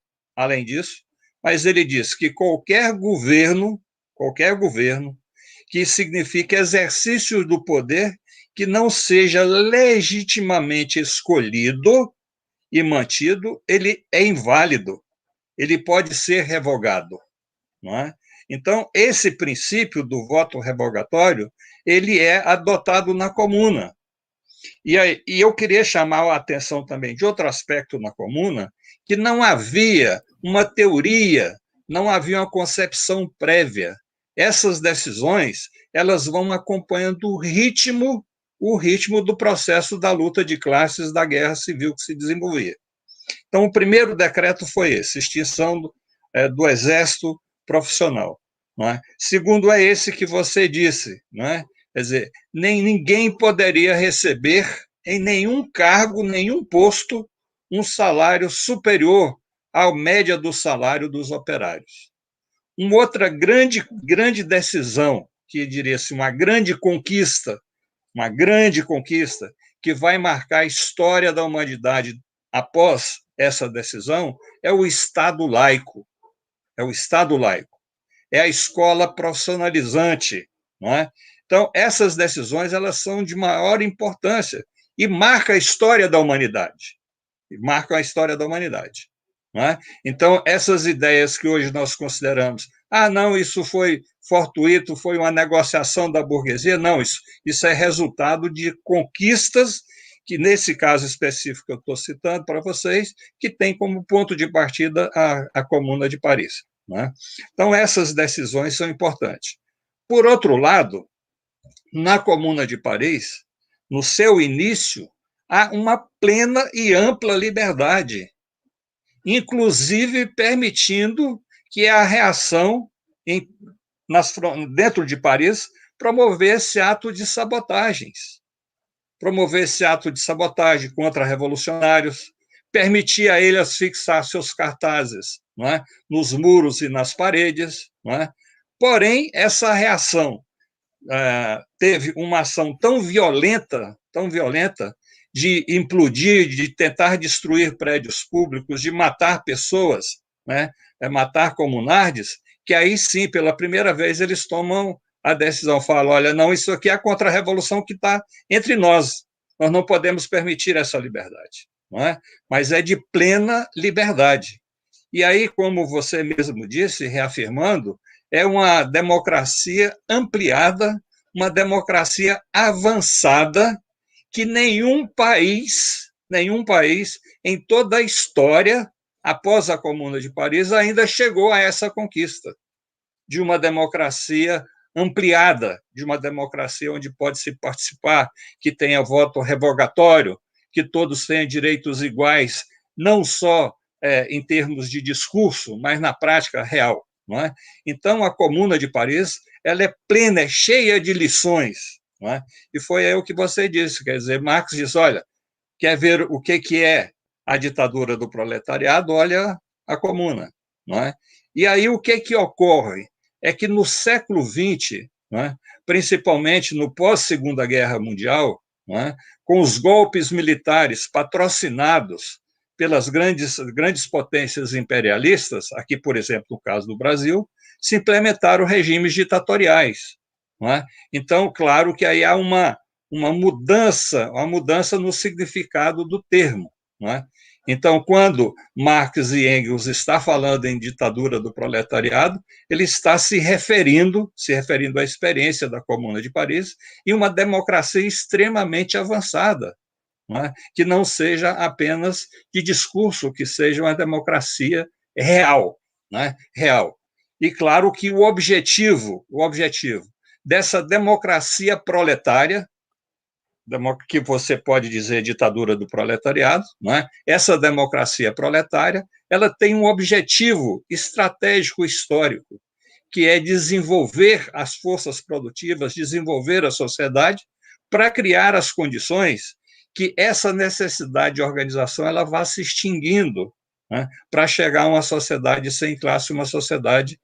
mas ele diz que qualquer governo que signifique exercício do poder que não seja legitimamente escolhido e mantido, ele é inválido, ele pode ser revogado. Não é? Então, esse princípio do voto revogatório, ele é adotado na Comuna. E eu queria chamar a atenção também de outro aspecto na Comuna, que não havia uma teoria, não havia uma concepção prévia. Essas decisões, elas vão acompanhando o ritmo do processo da luta de classes da guerra civil que se desenvolvia. Então, o primeiro decreto foi esse, extinção do Exército Profissional. Não é? Segundo é esse que você disse, não é? Quer dizer, ninguém poderia receber em nenhum cargo, nenhum posto, um salário superior à média do salário dos operários. Uma outra grande decisão, que eu diria assim, uma grande conquista, que vai marcar a história da humanidade após essa decisão, é o Estado laico. É a escola profissionalizante, não é? Então, essas decisões, elas são de maior importância e marcam a história da humanidade. Não é? Então, essas ideias que hoje nós consideramos, não, isso foi fortuito, foi uma negociação da burguesia, não, isso é resultado de conquistas que, nesse caso específico que eu estou citando para vocês, que tem como ponto de partida a Comuna de Paris. Não é? Então, essas decisões são importantes. Por outro lado, na Comuna de Paris, no seu início, há uma plena e ampla liberdade, inclusive permitindo que a reação dentro de Paris, promover esse ato de sabotagens. Promover esse ato de sabotagem contra revolucionários, permitir a eles fixar seus cartazes, não é, nos muros e nas paredes. Não é? Porém, essa reação teve uma ação tão violenta, de implodir, de tentar destruir prédios públicos, de matar pessoas, né, matar comunardes, que aí sim, pela primeira vez, eles tomam a decisão, falam, olha, não, isso aqui é a contra-revolução que está entre nós não podemos permitir essa liberdade, não é? Mas é de plena liberdade. E aí, como você mesmo disse, reafirmando, é uma democracia ampliada, uma democracia avançada, que nenhum país em toda a história, após a Comuna de Paris, ainda chegou a essa conquista de uma democracia ampliada, de uma democracia onde pode-se participar, que tenha voto revogatório, que todos tenham direitos iguais, não só em termos de discurso, mas na prática real. Não é? Então, a Comuna de Paris ela é plena, é cheia de lições. Não é? E foi aí o que você disse, quer dizer, Marx diz, olha, quer ver o que é a ditadura do proletariado? Olha a Comuna. Não é? E aí o que ocorre? É que no século XX, não é? Principalmente no pós-Segunda Guerra Mundial, não é? Com os golpes militares patrocinados pelas grandes potências imperialistas, aqui, por exemplo, no caso do Brasil, se implementaram regimes ditatoriais. Não é? Então, claro que aí há uma mudança no significado do termo. Não é? Então, quando Marx e Engels está falando em ditadura do proletariado, ele está se referindo à experiência da Comuna de Paris e uma democracia extremamente avançada, não é? Que não seja apenas de discurso, que seja uma democracia real, não é? Real. E claro que o objetivo dessa democracia proletária, que você pode dizer ditadura do proletariado, não é? Essa democracia proletária, ela tem um objetivo estratégico histórico, que é desenvolver as forças produtivas, desenvolver a sociedade, para criar as condições que essa necessidade de organização ela vá se extinguindo, né? Para chegar a uma sociedade sem classe, uma sociedade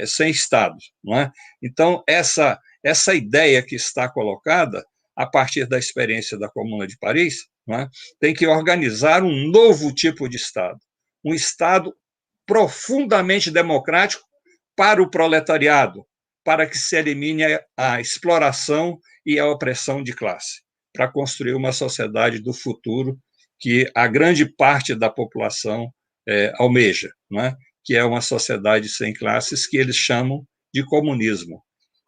sem Estado. Não é? Então, essa ideia que está colocada, a partir da experiência da Comuna de Paris, não é? Tem que organizar um novo tipo de Estado, um Estado profundamente democrático para o proletariado, para que se elimine a exploração e a opressão de classe, para construir uma sociedade do futuro que a grande parte da população almeja, não é? Que é uma sociedade sem classes que eles chamam de comunismo.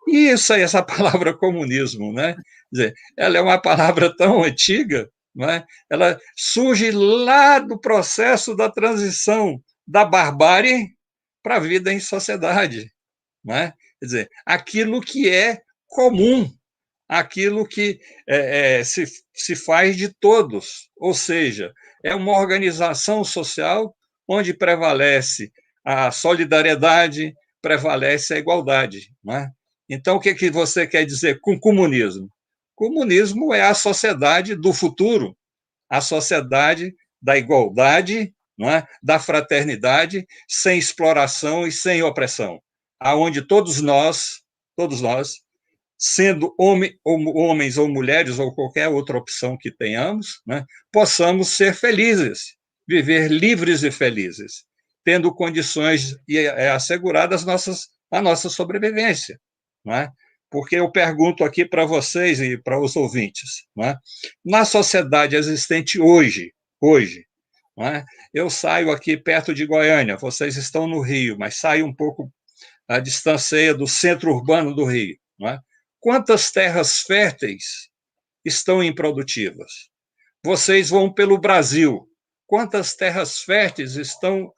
E essa palavra comunismo, né? Quer dizer, ela é uma palavra tão antiga, não é? Ela surge lá do processo da transição da barbárie para a vida em sociedade. Não é? Quer dizer, aquilo que é comum, aquilo que se faz de todos, ou seja, é uma organização social onde prevalece a solidariedade, prevalece a igualdade. Não é? Então, o que você quer dizer com comunismo? Comunismo é a sociedade do futuro, a sociedade da igualdade, não é? Da fraternidade, sem exploração e sem opressão, aonde todos nós, sendo homens ou mulheres ou qualquer outra opção que tenhamos, né, possamos ser felizes, viver livres e felizes, tendo condições asseguradas a nossa sobrevivência. Não é? Porque eu pergunto aqui para vocês e para os ouvintes, não é? Na sociedade existente hoje, não é? Eu saio aqui perto de Goiânia, vocês estão no Rio, mas saio um pouco a distância do centro urbano do Rio. Não é? Quantas terras férteis estão improdutivas? Vocês vão pelo Brasil, quantas terras férteis estão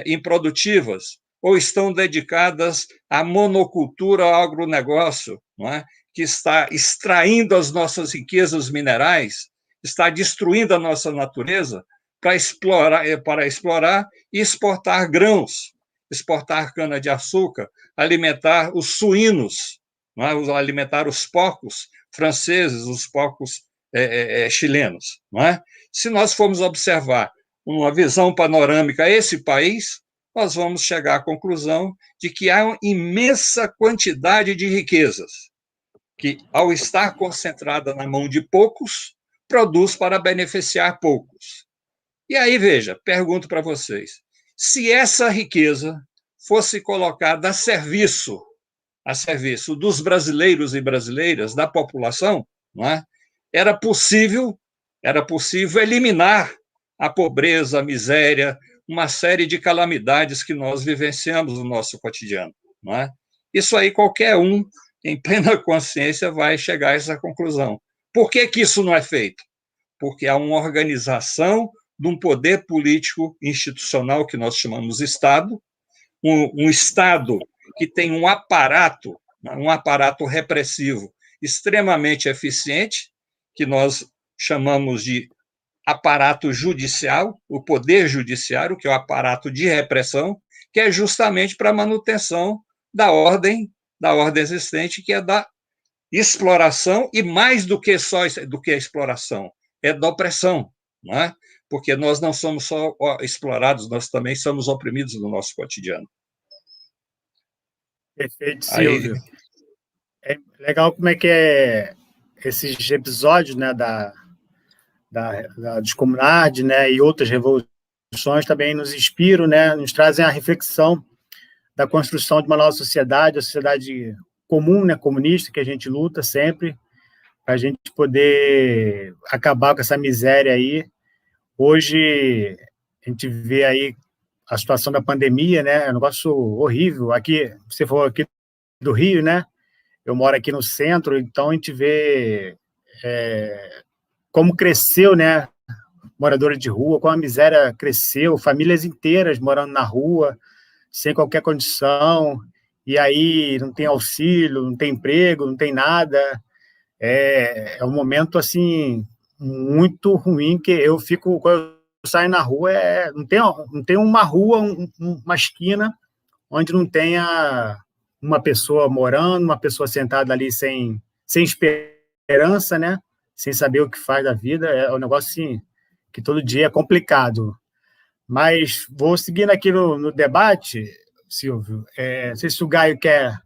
improdutivas ou estão dedicadas à monocultura, ao agronegócio, não é? Que está extraindo as nossas riquezas minerais, está destruindo a nossa natureza para explorar e exportar grãos. exportar cana-de-açúcar, alimentar os suínos, não é? Alimentar os porcos franceses, os porcos chilenos. Não é? Se nós formos observar uma visão panorâmica esse país, nós vamos chegar à conclusão de que há uma imensa quantidade de riquezas que, ao estar concentrada na mão de poucos, produz para beneficiar poucos. E aí, veja, pergunto para vocês, se essa riqueza fosse colocada a serviço dos brasileiros e brasileiras, da população, não é? Era possível eliminar a pobreza, a miséria, uma série de calamidades que nós vivenciamos no nosso cotidiano. Não é? Isso aí qualquer um, em plena consciência, vai chegar a essa conclusão. Por que isso não é feito? Porque há uma organização de um poder político institucional que nós chamamos Estado, um Estado que tem um aparato repressivo extremamente eficiente, que nós chamamos de aparato judicial, o poder judiciário, que é o aparato de repressão, que é justamente para a manutenção da ordem existente, que é da exploração, e mais do que a exploração, é da opressão, não é? Porque nós não somos só explorados, nós também somos oprimidos no nosso cotidiano. Perfeito, Silvio. É legal como é que esses episódios, né, da Descomunidade, né, e outras revoluções também nos inspiram, né, nos trazem a reflexão da construção de uma nova sociedade, a sociedade comum, né, comunista, que a gente luta sempre, para a gente poder acabar com essa miséria aí. Hoje, a gente vê aí a situação da pandemia, né, é um negócio horrível. Aqui, você falou aqui do Rio, né, eu moro aqui no centro, então a gente vê como cresceu, né, moradores de rua, como a miséria cresceu, famílias inteiras morando na rua, sem qualquer condição, e aí não tem auxílio, não tem emprego, não tem nada. É um momento, assim, muito ruim, que eu fico, quando eu saio na rua, não tem uma rua, uma esquina, onde não tenha uma pessoa morando, uma pessoa sentada ali sem esperança, né? Sem saber o que faz da vida. É um negócio assim, que todo dia é complicado. Mas vou seguindo aqui no debate, Silvio. Não sei se o Gaio quer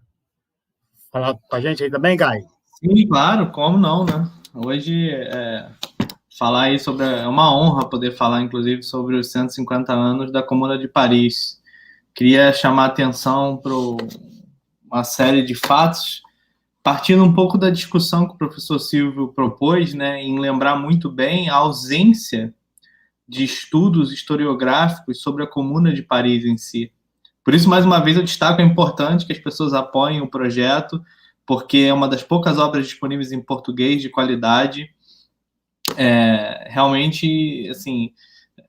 falar com a gente aí também, Gaio. Sim, claro, como não, né? Hoje, falar aí é uma honra poder falar, inclusive, sobre os 150 anos da Comuna de Paris. Queria chamar a atenção para uma série de fatos, partindo um pouco da discussão que o professor Silvio propôs, né, em lembrar muito bem a ausência de estudos historiográficos sobre a Comuna de Paris em si. Por isso, mais uma vez, eu destaco, é importante que as pessoas apoiem o projeto, porque é uma das poucas obras disponíveis em português de qualidade. Realmente, assim,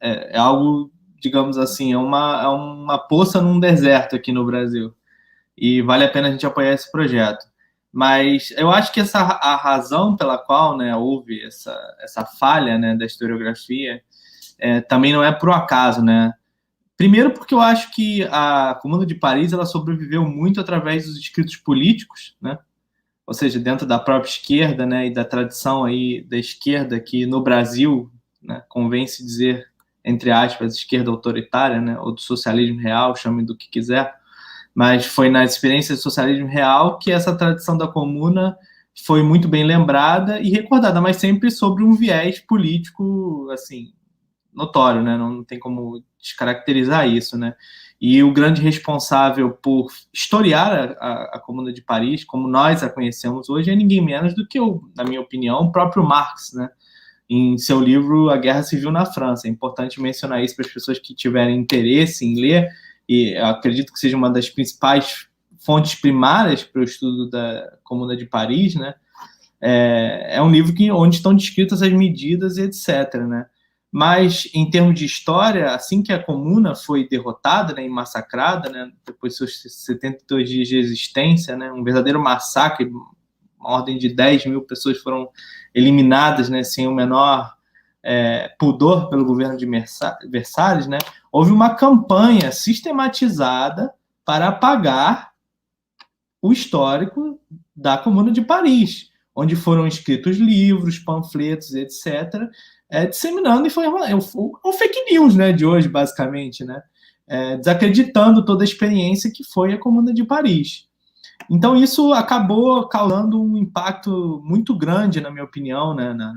é algo, digamos assim, é uma poça num deserto aqui no Brasil. E vale a pena a gente apoiar esse projeto. Mas eu acho que a razão pela qual, né, houve essa falha, né, da historiografia também não é por acaso, né? Primeiro porque eu acho que a Comuna de Paris ela sobreviveu muito através dos escritos políticos, né? Ou seja, dentro da própria esquerda, né, e da tradição aí da esquerda, que no Brasil, né, convém-se dizer, entre aspas, esquerda autoritária, né, ou do socialismo real, chame do que quiser, mas foi na experiência do socialismo real que essa tradição da comuna foi muito bem lembrada e recordada, mas sempre sobre um viés político, assim, notório, né? Não tem como descaracterizar isso, né? E o grande responsável por historiar a Comuna de Paris, como nós a conhecemos hoje, é ninguém menos do que, na minha opinião, o próprio Marx, né? Em seu livro A Guerra Civil na França. É importante mencionar isso para as pessoas que tiverem interesse em ler, e eu acredito que seja uma das principais fontes primárias para o estudo da Comuna de Paris, né? É um livro onde estão descritas as medidas e etc., né? Mas, em termos de história, assim que a Comuna foi derrotada, né, e massacrada, né, depois de seus 72 dias de existência, né, um verdadeiro massacre, uma ordem de 10 mil pessoas foram eliminadas, né, sem o menor pudor pelo governo de Versalhes, né, houve uma campanha sistematizada para apagar o histórico da Comuna de Paris, onde foram escritos livros, panfletos, etc., disseminando informação, o fake news, né, de hoje, basicamente, né, desacreditando toda a experiência que foi a Comuna de Paris. Então, isso acabou causando um impacto muito grande, na minha opinião, né, na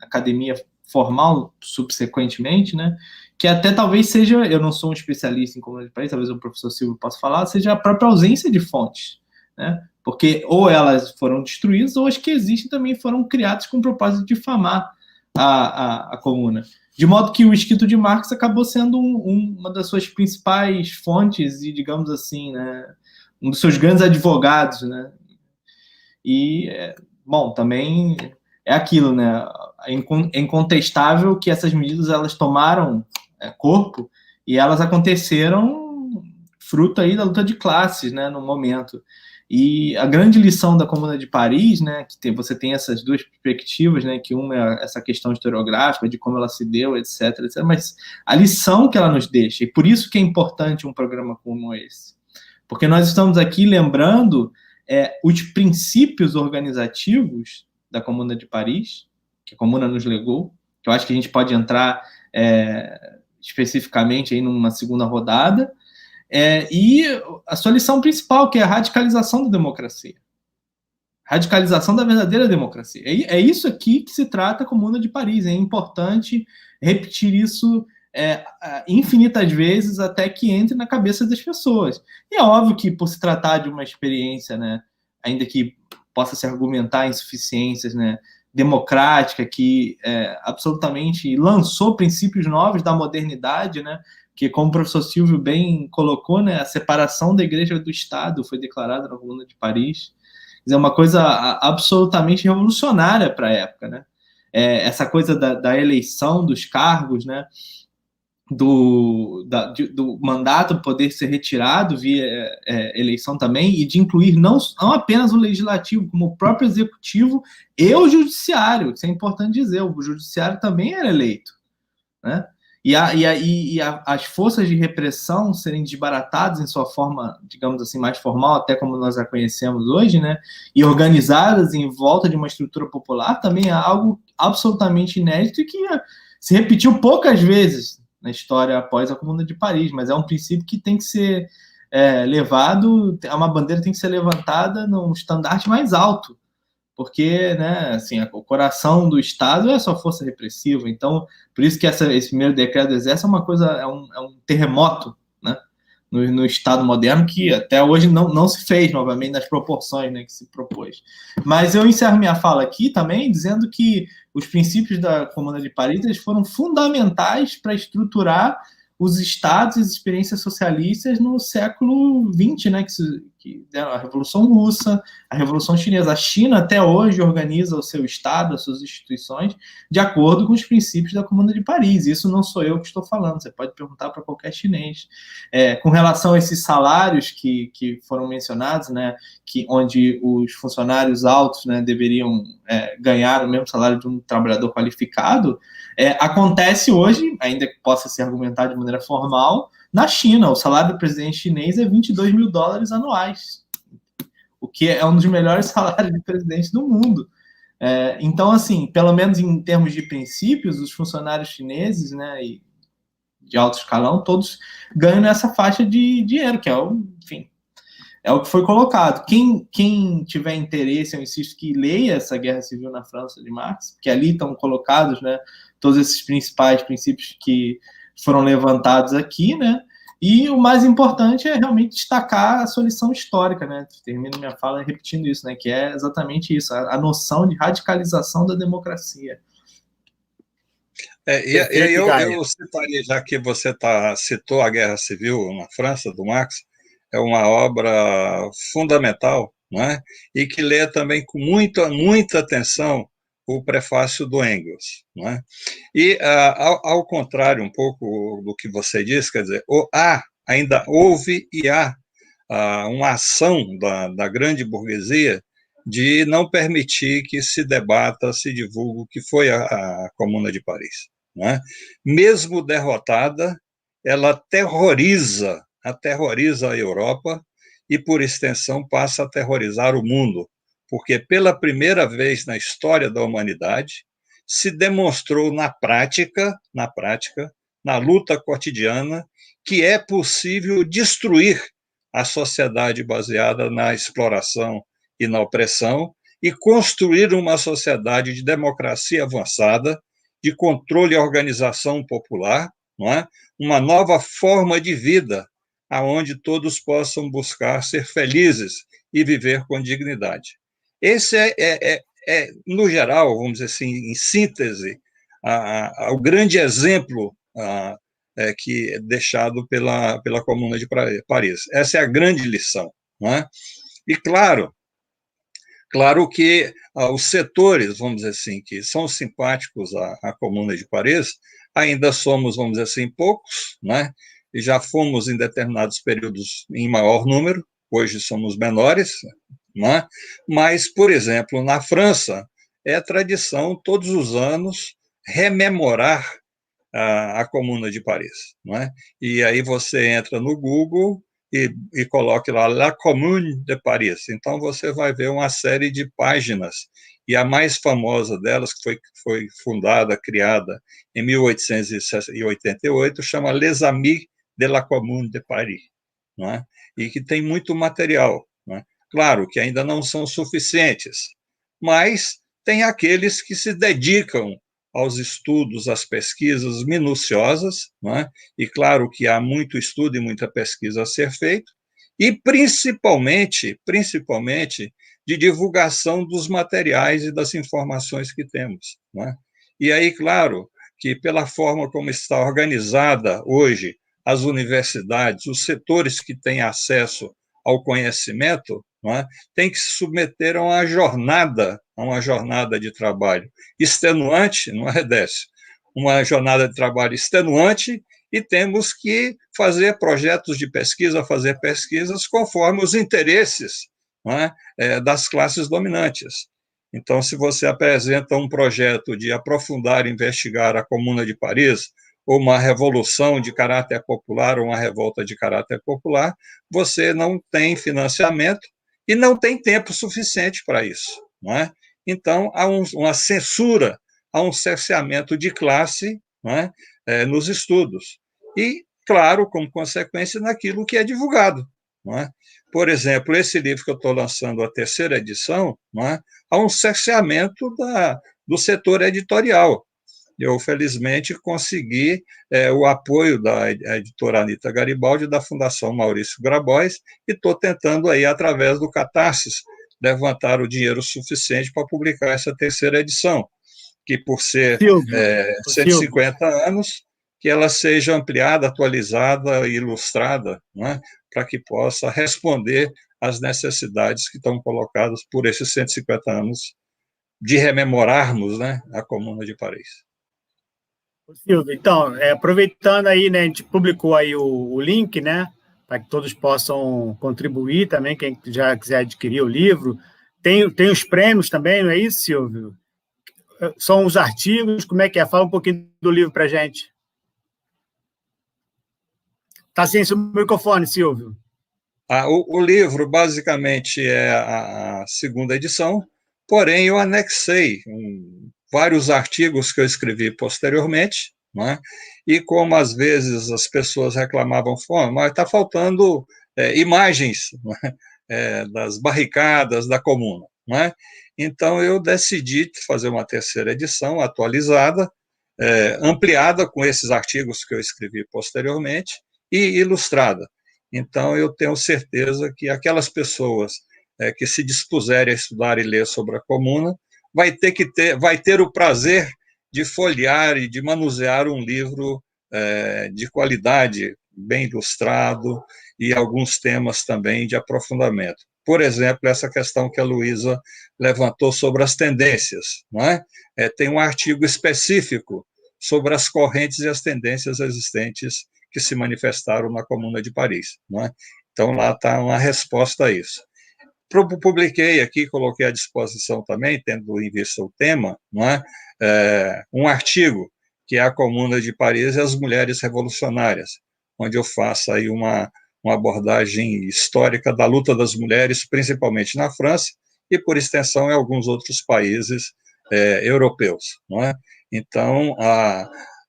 academia formal, subsequentemente, né, que até talvez seja, eu não sou um especialista em Comuna de Paris, talvez o professor Silvio possa falar, seja a própria ausência de fontes, né, porque ou elas foram destruídas, ou as que existem também foram criadas com o propósito de difamar a Comuna. De modo que o escrito de Marx acabou sendo uma das suas principais fontes e, digamos assim, né, um dos seus grandes advogados, né? E, bom, também é aquilo, né? É incontestável que essas medidas elas tomaram corpo e elas aconteceram fruto aí da luta de classes, né? No momento. E a grande lição da Comuna de Paris, né, que você tem essas duas perspectivas, né, que uma é essa questão historiográfica, de como ela se deu, etc., etc., mas a lição que ela nos deixa, e por isso que é importante um programa como esse, porque nós estamos aqui lembrando os princípios organizativos da Comuna de Paris, que a Comuna nos legou, que eu acho que a gente pode entrar especificamente aí numa segunda rodada, e a sua lição principal, que é a radicalização da democracia. Radicalização da verdadeira democracia. É isso aqui que se trata a Comuna de Paris. É importante repetir isso infinitas vezes até que entre na cabeça das pessoas. E é óbvio que, por se tratar de uma experiência, né, ainda que possa se argumentar insuficiências, né, democrática, que absolutamente lançou princípios novos da modernidade, né, que, como o professor Silvio bem colocou, né, a separação da igreja do Estado foi declarada na Comuna de Paris. É uma coisa absolutamente revolucionária para a época, né? Essa coisa da eleição dos cargos, né, do mandato poder ser retirado via eleição também, e de incluir não apenas o legislativo, como o próprio executivo e o judiciário. Isso é importante dizer, o judiciário também era eleito, né? E as forças de repressão serem desbaratadas em sua forma, digamos assim, mais formal, até como nós a conhecemos hoje, né, e organizadas em volta de uma estrutura popular, também é algo absolutamente inédito e que se repetiu poucas vezes na história após a Comuna de Paris, mas é um princípio que tem que ser levado, uma bandeira tem que ser levantada num estandarte mais alto, porque, né, assim, o coração do Estado é a sua força repressiva. Então, por isso que esse primeiro decreto do Exército é uma coisa, é um terremoto, né, no Estado moderno, que até hoje não se fez novamente nas proporções, né, que se propôs. Mas eu encerro minha fala aqui também dizendo que os princípios da Comuna de Paris eles foram fundamentais para estruturar os estados e as experiências socialistas no século XX, né, que deram a Revolução Russa, a Revolução Chinesa. A China, até hoje, organiza o seu Estado, as suas instituições, de acordo com os princípios da Comuna de Paris. Isso não sou eu que estou falando, você pode perguntar para qualquer chinês. Com relação a esses salários que foram mencionados, né, onde os funcionários altos, né, deveriam ganhar o mesmo salário de um trabalhador qualificado, acontece hoje, ainda que possa se argumentar de maneira formal, na China. O salário do presidente chinês é $22 mil anuais, o que é um dos melhores salários de presidente do mundo. Então, assim, pelo menos em termos de princípios, os funcionários chineses, né, e de alto escalão, todos ganham nessa faixa de dinheiro, que é o que foi colocado. Quem tiver interesse, eu insisto que leia essa Guerra Civil na França de Marx, porque ali estão colocados, né, todos esses principais princípios que foram levantados aqui, né? E o mais importante é realmente destacar a sua lição histórica, né? Termino minha fala repetindo isso, né? Que é exatamente isso, a noção de radicalização da democracia. E aí eu citaria, já que você citou a Guerra Civil na França, do Marx, é uma obra fundamental, não é? E que lê também com muita atenção o prefácio do Engels, não é? E, ao contrário um pouco do que você disse, quer dizer, ainda houve e há uma ação da grande burguesia de não permitir que se debata, se divulgue o que foi a Comuna de Paris. Né? Mesmo derrotada, ela aterroriza a Europa e, por extensão, passa a aterrorizar o mundo, porque pela primeira vez na história da humanidade se demonstrou na prática, na luta cotidiana, que é possível destruir a sociedade baseada na exploração e na opressão e construir uma sociedade de democracia avançada, de controle e organização popular, não é? Uma nova forma de vida, aonde todos possam buscar ser felizes e viver com dignidade. Esse no geral, vamos dizer assim, em síntese, o grande exemplo que é deixado pela Comuna de Paris. Essa é a grande lição. Não é? E, claro que os setores, vamos dizer assim, que são simpáticos à Comuna de Paris, ainda somos, vamos dizer assim, poucos, né? E já fomos em determinados períodos em maior número, hoje somos menores, né? Mas, por exemplo, na França, é tradição todos os anos rememorar a Comuna de Paris. Não é? E aí você entra no Google e coloque lá La Commune de Paris. Então você vai ver uma série de páginas, e a mais famosa delas, que foi fundada, criada em 1888, chama Les Amis de la Commune de Paris, não é? E que tem muito material. Não é? Claro que ainda não são suficientes, mas tem aqueles que se dedicam aos estudos, às pesquisas minuciosas, não é? E claro que há muito estudo e muita pesquisa a ser feito, e principalmente de divulgação dos materiais e das informações que temos. Não é? E aí, claro, que pela forma como está organizada hoje as universidades, os setores que têm acesso ao conhecimento, não é? Tem que se submeter a uma jornada de trabalho extenuante, não é, Décio? Uma jornada de trabalho extenuante, e temos que fazer projetos de pesquisa, fazer pesquisas conforme os interesses, não é? Das classes dominantes. Então, se você apresenta um projeto de aprofundar e investigar a Comuna de Paris, ou uma revolução de caráter popular, ou uma revolta de caráter popular, você não tem financiamento e não tem tempo suficiente para isso. Não é? Então, há uma censura, há um cerceamento de classe, não é? Nos estudos. E, claro, como consequência, naquilo que é divulgado. Não é? Por exemplo, esse livro que eu estou lançando, a 3ª edição, não é? Há um cerceamento do setor editorial. Eu, felizmente, consegui o apoio da editora Anita Garibaldi e da Fundação Maurício Grabois, e estou tentando, aí, através do Catarse, levantar o dinheiro suficiente para publicar essa 3ª edição, que, por ser 150 anos, que ela seja ampliada, atualizada e ilustrada, né, para que possa responder às necessidades que estão colocadas por esses 150 anos de rememorarmos, né, a Comuna de Paris. Silvio, então, aproveitando aí, né, a gente publicou aí o link, né, para que todos possam contribuir também, quem já quiser adquirir o livro. Tem os prêmios também, não é isso, Silvio? São os artigos, como é que é? Fala um pouquinho do livro para a gente. Está sem o microfone, Silvio. O livro, basicamente, é a 2ª edição, porém eu anexei vários artigos que eu escrevi posteriormente, não é? E como às vezes as pessoas reclamavam, mas está faltando imagens, não é? Das barricadas da Comuna, não é? Então eu decidi fazer uma 3ª edição atualizada, ampliada com esses artigos que eu escrevi posteriormente e ilustrada. Então eu tenho certeza que aquelas pessoas que se dispuserem a estudar e ler sobre a Comuna vai ter o prazer de folhear e de manusear um livro de qualidade, bem ilustrado, e alguns temas também de aprofundamento. Por exemplo, essa questão que a Luísa levantou sobre as tendências, não é? Tem um artigo específico sobre as correntes e as tendências existentes que se manifestaram na Comuna de Paris, não é? Então, lá está uma resposta a isso. publiquei aqui, coloquei à disposição também, tendo em vista o tema, não é? Um artigo que é a Comuna de Paris e as Mulheres Revolucionárias, onde eu faço aí uma abordagem histórica da luta das mulheres, principalmente na França, e, por extensão, em alguns outros países europeus. Não é? Então,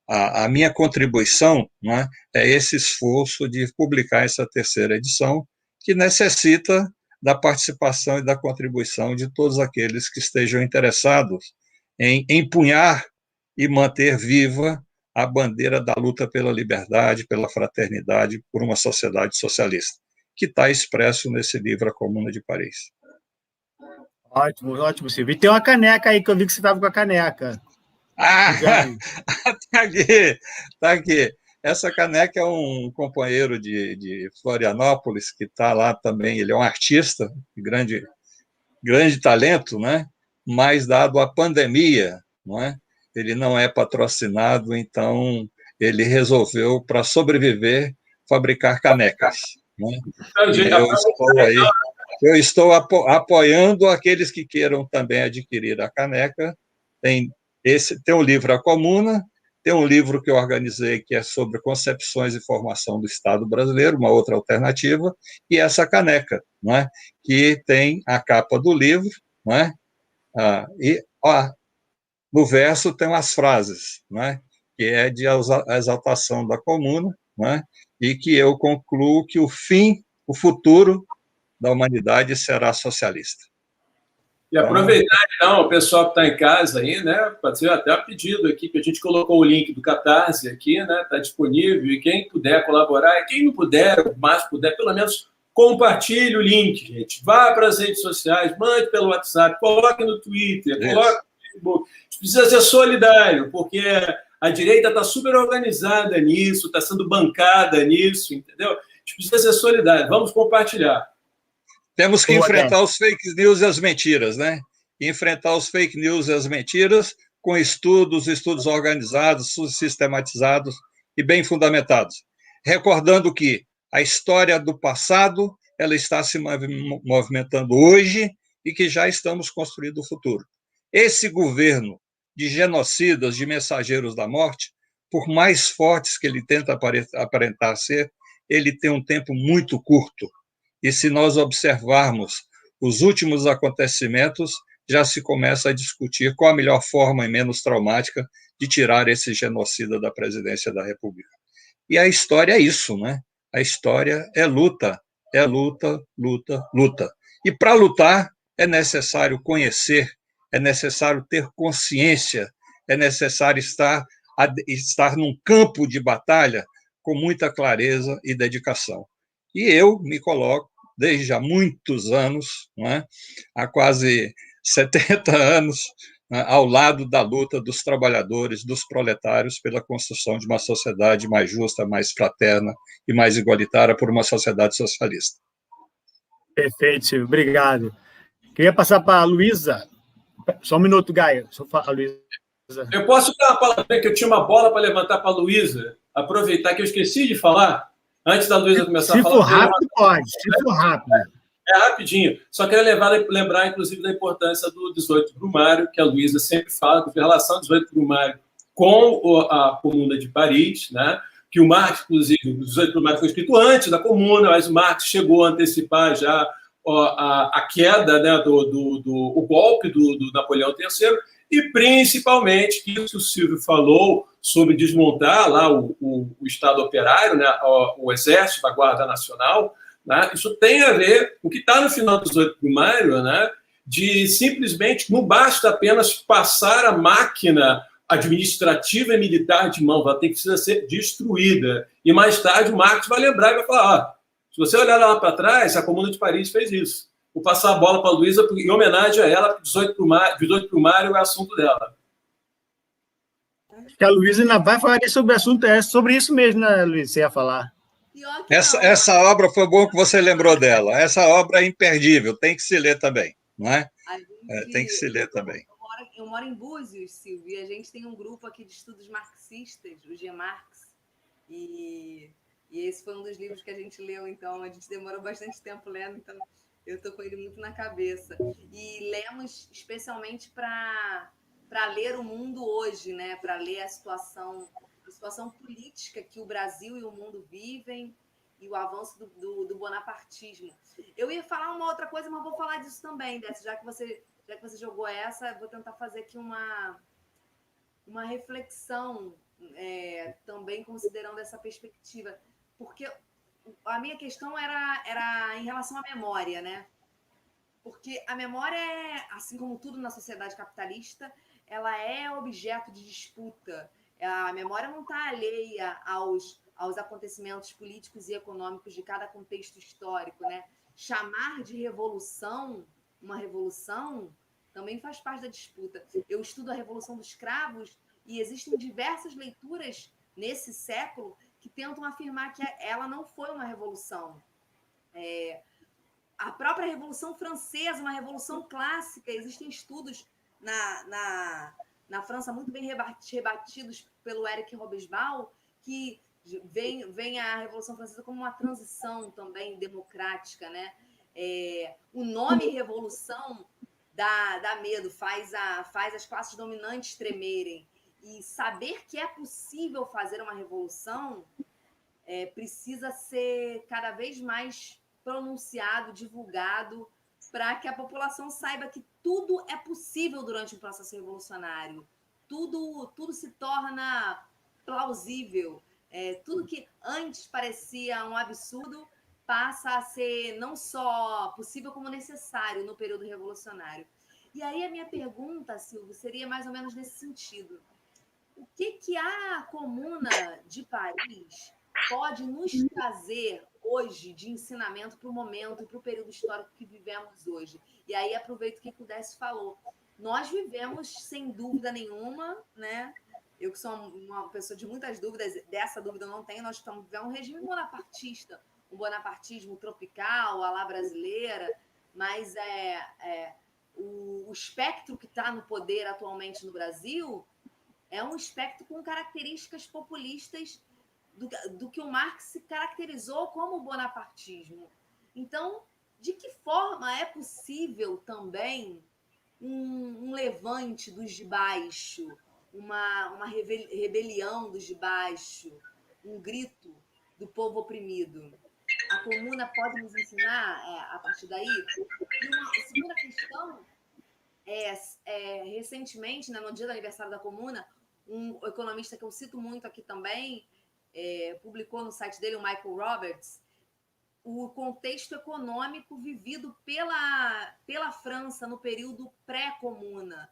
a minha contribuição, não é esse esforço de publicar essa terceira edição, que necessita da participação e da contribuição de todos aqueles que estejam interessados em empunhar e manter viva a bandeira da luta pela liberdade, pela fraternidade, por uma sociedade socialista, que está expresso nesse livro A Comuna de Paris. Ótimo, ótimo, Silvio. E tem uma caneca aí, que eu vi que você estava com a caneca. Tá aqui. Essa caneca é um companheiro de Florianópolis, que está lá também, ele é um artista, grande talento, né? Mas, dado a pandemia, não é? Ele não é patrocinado, então ele resolveu, para sobreviver, fabricar canecas. Né? Eu estou apoiando aqueles que queiram também adquirir a caneca. Tem o livro A Comuna, tem um livro que eu organizei que é sobre concepções e formação do Estado brasileiro, uma outra alternativa, e essa caneca, não é? Que tem a capa do livro, não é? No verso tem umas frases, não é? Que é de exaltação da comuna, não é? E que eu concluo que o futuro da humanidade será socialista. E aproveitar, então, o pessoal que está em casa aí, né, fazer até um pedido aqui, que a gente colocou o link do Catarse aqui, né, está disponível, e quem puder colaborar, e quem não puder, mas puder, pelo menos compartilhe o link, gente. Vá para as redes sociais, mande pelo WhatsApp, coloque no Twitter, coloque no Facebook. A gente precisa ser solidário, porque a direita está super organizada nisso, está sendo bancada nisso, entendeu? A gente precisa ser solidário. Vamos compartilhar. Temos que enfrentar os fake news e as mentiras, né? Enfrentar os fake news e as mentiras com estudos organizados, sistematizados e bem fundamentados. Recordando que a história do passado ela está se movimentando hoje e que já estamos construindo o futuro. Esse governo de genocidas, de mensageiros da morte, por mais fortes que ele tenta aparentar ser, ele tem um tempo muito curto. E se nós observarmos os últimos acontecimentos, já se começa a discutir qual a melhor forma e menos traumática de tirar esse genocida da presidência da República. E a história é isso, né? A história é luta, luta. E para lutar é necessário conhecer, é necessário ter consciência, é necessário estar num campo de batalha com muita clareza e dedicação. E eu me coloco, desde há muitos anos, não é? Há quase 70 anos, né, ao lado da luta dos trabalhadores, dos proletários, pela construção de uma sociedade mais justa, mais fraterna e mais igualitária por uma sociedade socialista. Perfeito, Silvio. Obrigado. Queria passar para a Luísa. Só um minuto, Gaia. Eu posso dar uma palavra, que eu tinha uma bola para levantar para a Luísa, aproveitar que eu esqueci de falar, antes da Luísa começar a falar. Se for rápido, pode. Se for rápido. É rapidinho. Só quero lembrar, inclusive, da importância do 18 Brumário, que a Luísa sempre fala, com relação ao 18 Brumário com a Comuna de Paris, né? Que o Marx, inclusive, o 18 Brumário foi escrito antes da Comuna, mas o Marx chegou a antecipar já a queda, né, o golpe do Napoleão III, e principalmente, que isso o Silvio falou sobre desmontar lá o Estado operário, né, o Exército, a Guarda Nacional, né, isso tem a ver com o que está no final do 18 Brumário, né, de simplesmente, não basta apenas passar a máquina administrativa e militar de mão, ela precisa ser destruída. E mais tarde o Marx vai lembrar e vai falar, se você olhar lá para trás, a Comuna de Paris fez isso. Vou passar a bola para a Luísa em homenagem a ela, porque 18 Brumário é o assunto dela. Que a Luísa ainda vai falar sobre o assunto, sobre isso mesmo, né, Luísa? Você ia falar. Essa obra foi bom que você lembrou dela. Essa obra é imperdível, tem que se ler também, não é? Tem que se ler também. Eu moro em Búzios, Silvio, e a gente tem um grupo aqui de estudos marxistas, o G-Marx, e esse foi um dos livros que a gente leu, então a gente demorou bastante tempo lendo, então Eu estou com ele muito na cabeça. E lemos especialmente para ler o mundo hoje, né? Para ler a situação política que o Brasil e o mundo vivem e o avanço do bonapartismo. Eu ia falar uma outra coisa, mas vou falar disso também, Décio, já que você jogou essa, vou tentar fazer aqui uma reflexão, também considerando essa perspectiva, porque a minha questão era em relação à memória, né? Porque a memória assim como tudo na sociedade capitalista, ela é objeto de disputa. A memória não está alheia aos acontecimentos políticos e econômicos de cada contexto histórico, né? Chamar de revolução uma revolução também faz parte da disputa. Eu estudo a Revolução dos Cravos e existem diversas leituras nesse século que tentam afirmar que ela não foi uma revolução. A própria Revolução Francesa, uma revolução clássica, existem estudos na França muito bem rebatidos pelo Éric Robesbal, que vem a Revolução Francesa como uma transição também democrática, né? O nome revolução dá medo, faz as classes dominantes tremerem. E saber que é possível fazer uma revolução precisa ser cada vez mais pronunciado, divulgado, para que a população saiba que tudo é possível durante um processo revolucionário. Tudo se torna plausível. Tudo que antes parecia um absurdo passa a ser não só possível, como necessário no período revolucionário. E aí a minha pergunta, Silvio, seria mais ou menos nesse sentido. O que a Comuna de Paris pode nos trazer hoje de ensinamento para o momento e para o período histórico que vivemos hoje? E aí aproveito o que o Décio falou. Nós vivemos, sem dúvida nenhuma, né? Eu que sou uma pessoa de muitas dúvidas, dessa dúvida eu não tenho, nós estamos vivendo um regime bonapartista, um bonapartismo tropical, à la brasileira, mas o espectro que está no poder atualmente no Brasil é um espectro com características populistas do que o Marx se caracterizou como o bonapartismo. Então, de que forma é possível também um levante dos de baixo, uma rebelião dos de baixo, um grito do povo oprimido? A Comuna pode nos ensinar a partir daí? E uma segunda questão recentemente, né, no dia do aniversário da Comuna, um economista que eu cito muito aqui também, publicou no site dele, o Michael Roberts, o contexto econômico vivido pela França no período pré-comuna.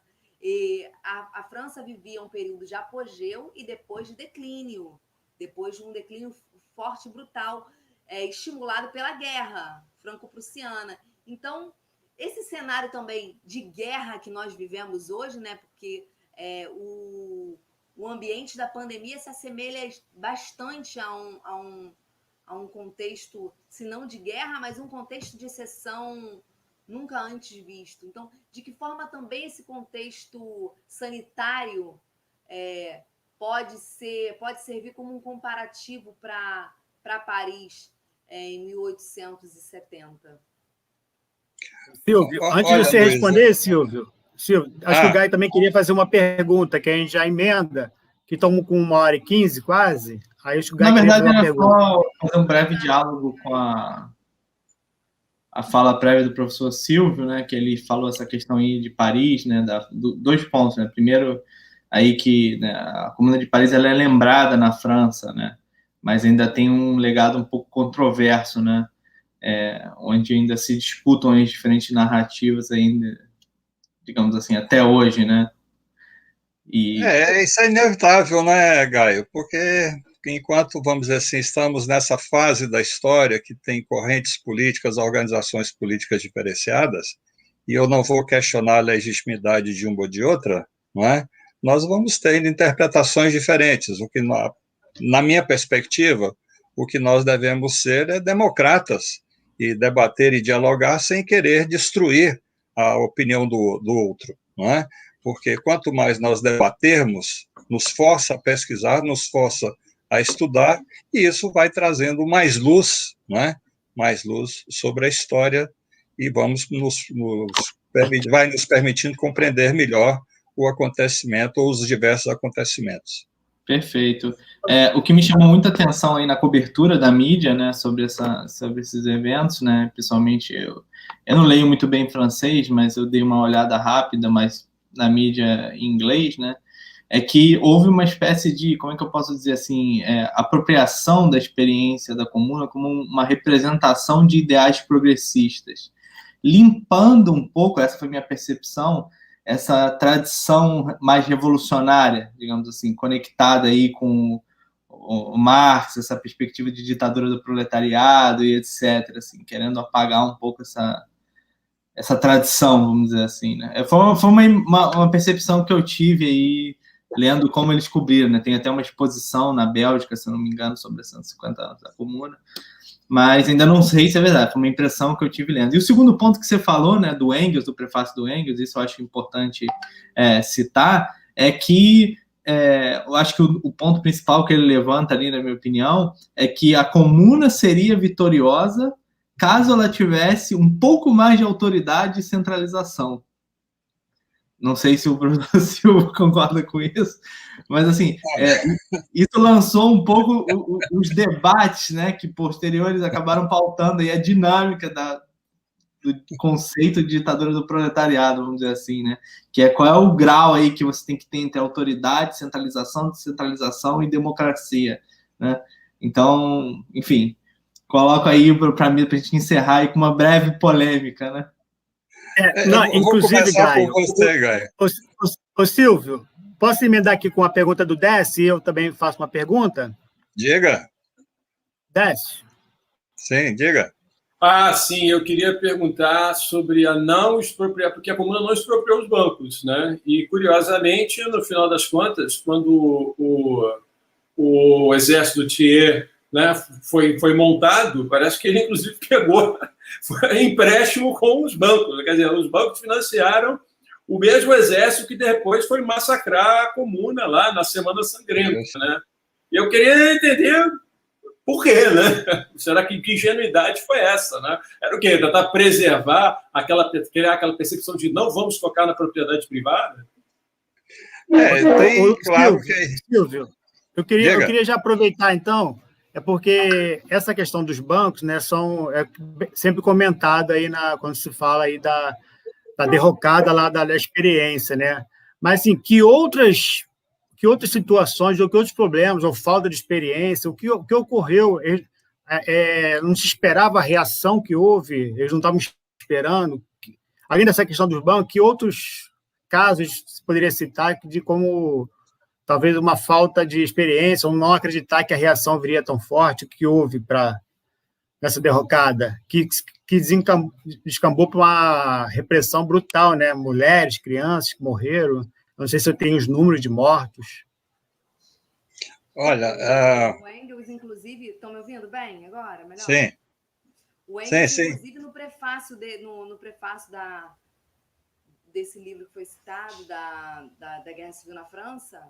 A França vivia um período de apogeu e depois de declínio, depois de um declínio forte e brutal, estimulado pela guerra franco-prussiana. Então, esse cenário também de guerra que nós vivemos hoje, né, porque o ambiente da pandemia se assemelha bastante a um contexto, se não de guerra, mas um contexto de exceção nunca antes visto. Então, de que forma também esse contexto sanitário pode servir como um comparativo para Paris em 1870? Silvio, antes de você responder, Silvio, acho que o Gaio também queria fazer uma pergunta, que a gente já emenda, que estamos com 1h15 quase. Aí acho que o Gaio queria fazer uma pergunta. Só fazer um breve diálogo com a fala prévia do professor Silvio, né, que ele falou essa questão aí de Paris, né, dois pontos, né, primeiro aí que, né, a Comuna de Paris ela é lembrada na França, né, mas ainda tem um legado um pouco controverso, né, onde ainda se disputam as diferentes narrativas ainda, digamos assim, até hoje, né. Isso é inevitável, né, Gaio? Porque enquanto, vamos dizer assim, estamos nessa fase da história que tem correntes políticas, organizações políticas diferenciadas, e eu não vou questionar a legitimidade de uma ou de outra, não é? Nós vamos ter interpretações diferentes. O que, na minha perspectiva, o que nós devemos ser é democratas e debater e dialogar sem querer destruir a opinião do outro, não é? Porque quanto mais nós debatermos, nos força a pesquisar, nos força a estudar, e isso vai trazendo mais luz, não é? Mais luz sobre a história e vai nos permitindo compreender melhor o acontecimento ou os diversos acontecimentos. Perfeito. O que me chamou muita atenção aí na cobertura da mídia, né, sobre esses eventos, né, principalmente eu não leio muito bem francês, mas eu dei uma olhada rápida, mas na mídia em inglês, né, é que houve uma espécie de, como é que eu posso dizer assim, apropriação da experiência da comuna como uma representação de ideais progressistas, limpando um pouco, essa foi minha percepção, essa tradição mais revolucionária, digamos assim, conectada aí com o Marx, essa perspectiva de ditadura do proletariado e etc., assim, querendo apagar um pouco essa tradição, vamos dizer assim, né? Foi uma percepção que eu tive aí, lendo como eles cobriram, né? Tem até uma exposição na Bélgica, se eu não me engano, sobre os 150 anos da Comuna, mas ainda não sei se é verdade, foi uma impressão que eu tive lendo. E o segundo ponto que você falou, né, do Engels, do prefácio do Engels, isso eu acho importante citar, é que eu acho que o ponto principal que ele levanta ali, na minha opinião, é que a comuna seria vitoriosa caso ela tivesse um pouco mais de autoridade e centralização. Não sei se o professor Silva concorda com isso, mas, assim, isso lançou um pouco os debates, né, que posteriores acabaram pautando aí a dinâmica do conceito de ditadura do proletariado, vamos dizer assim, né, que qual é o grau aí que você tem que ter entre autoridade, centralização, descentralização e democracia, né? Então, enfim, coloco aí para mim, para a gente encerrar aí com uma breve polêmica, né? Não, inclusive, Gaio, Gaio. Silvio, posso emendar aqui com a pergunta do Décio e eu também faço uma pergunta? Diga. Décio? Sim, diga. Sim, eu queria perguntar sobre a não expropriar, porque a comuna não expropriou os bancos, né? E, curiosamente, no final das contas, quando o exército do Thiers, né, foi montado, parece que ele, inclusive, pegou empréstimo com os bancos. Quer dizer, os bancos financiaram o mesmo exército que depois foi massacrar a comuna lá na Semana Sangrenta, né? E eu queria entender por quê, né? Será que ingenuidade foi essa, né? Era o quê? Tentar preservar, criar aquela percepção de não vamos tocar na propriedade privada? Claro que... Silvio, eu queria já aproveitar, então, porque essa questão dos bancos, né, é sempre comentada aí quando se fala aí da derrocada lá da experiência, né? Mas, assim, que outras situações, ou que outros problemas, ou falta de experiência, o que ocorreu, não se esperava a reação que houve, eles não estavam esperando. Além dessa questão dos bancos, que outros casos se poderia citar de como talvez uma falta de experiência, ou não acreditar que a reação viria tão forte, que houve nessa derrocada, que descambou para uma repressão brutal, né? Mulheres, crianças que morreram. Não sei se eu tenho os números de mortos. Olha... O Engels, inclusive... Estão me ouvindo bem agora? Melhor? Sim. O Engels, sim. inclusive, no prefácio desse livro que foi citado, da Guerra Civil na França,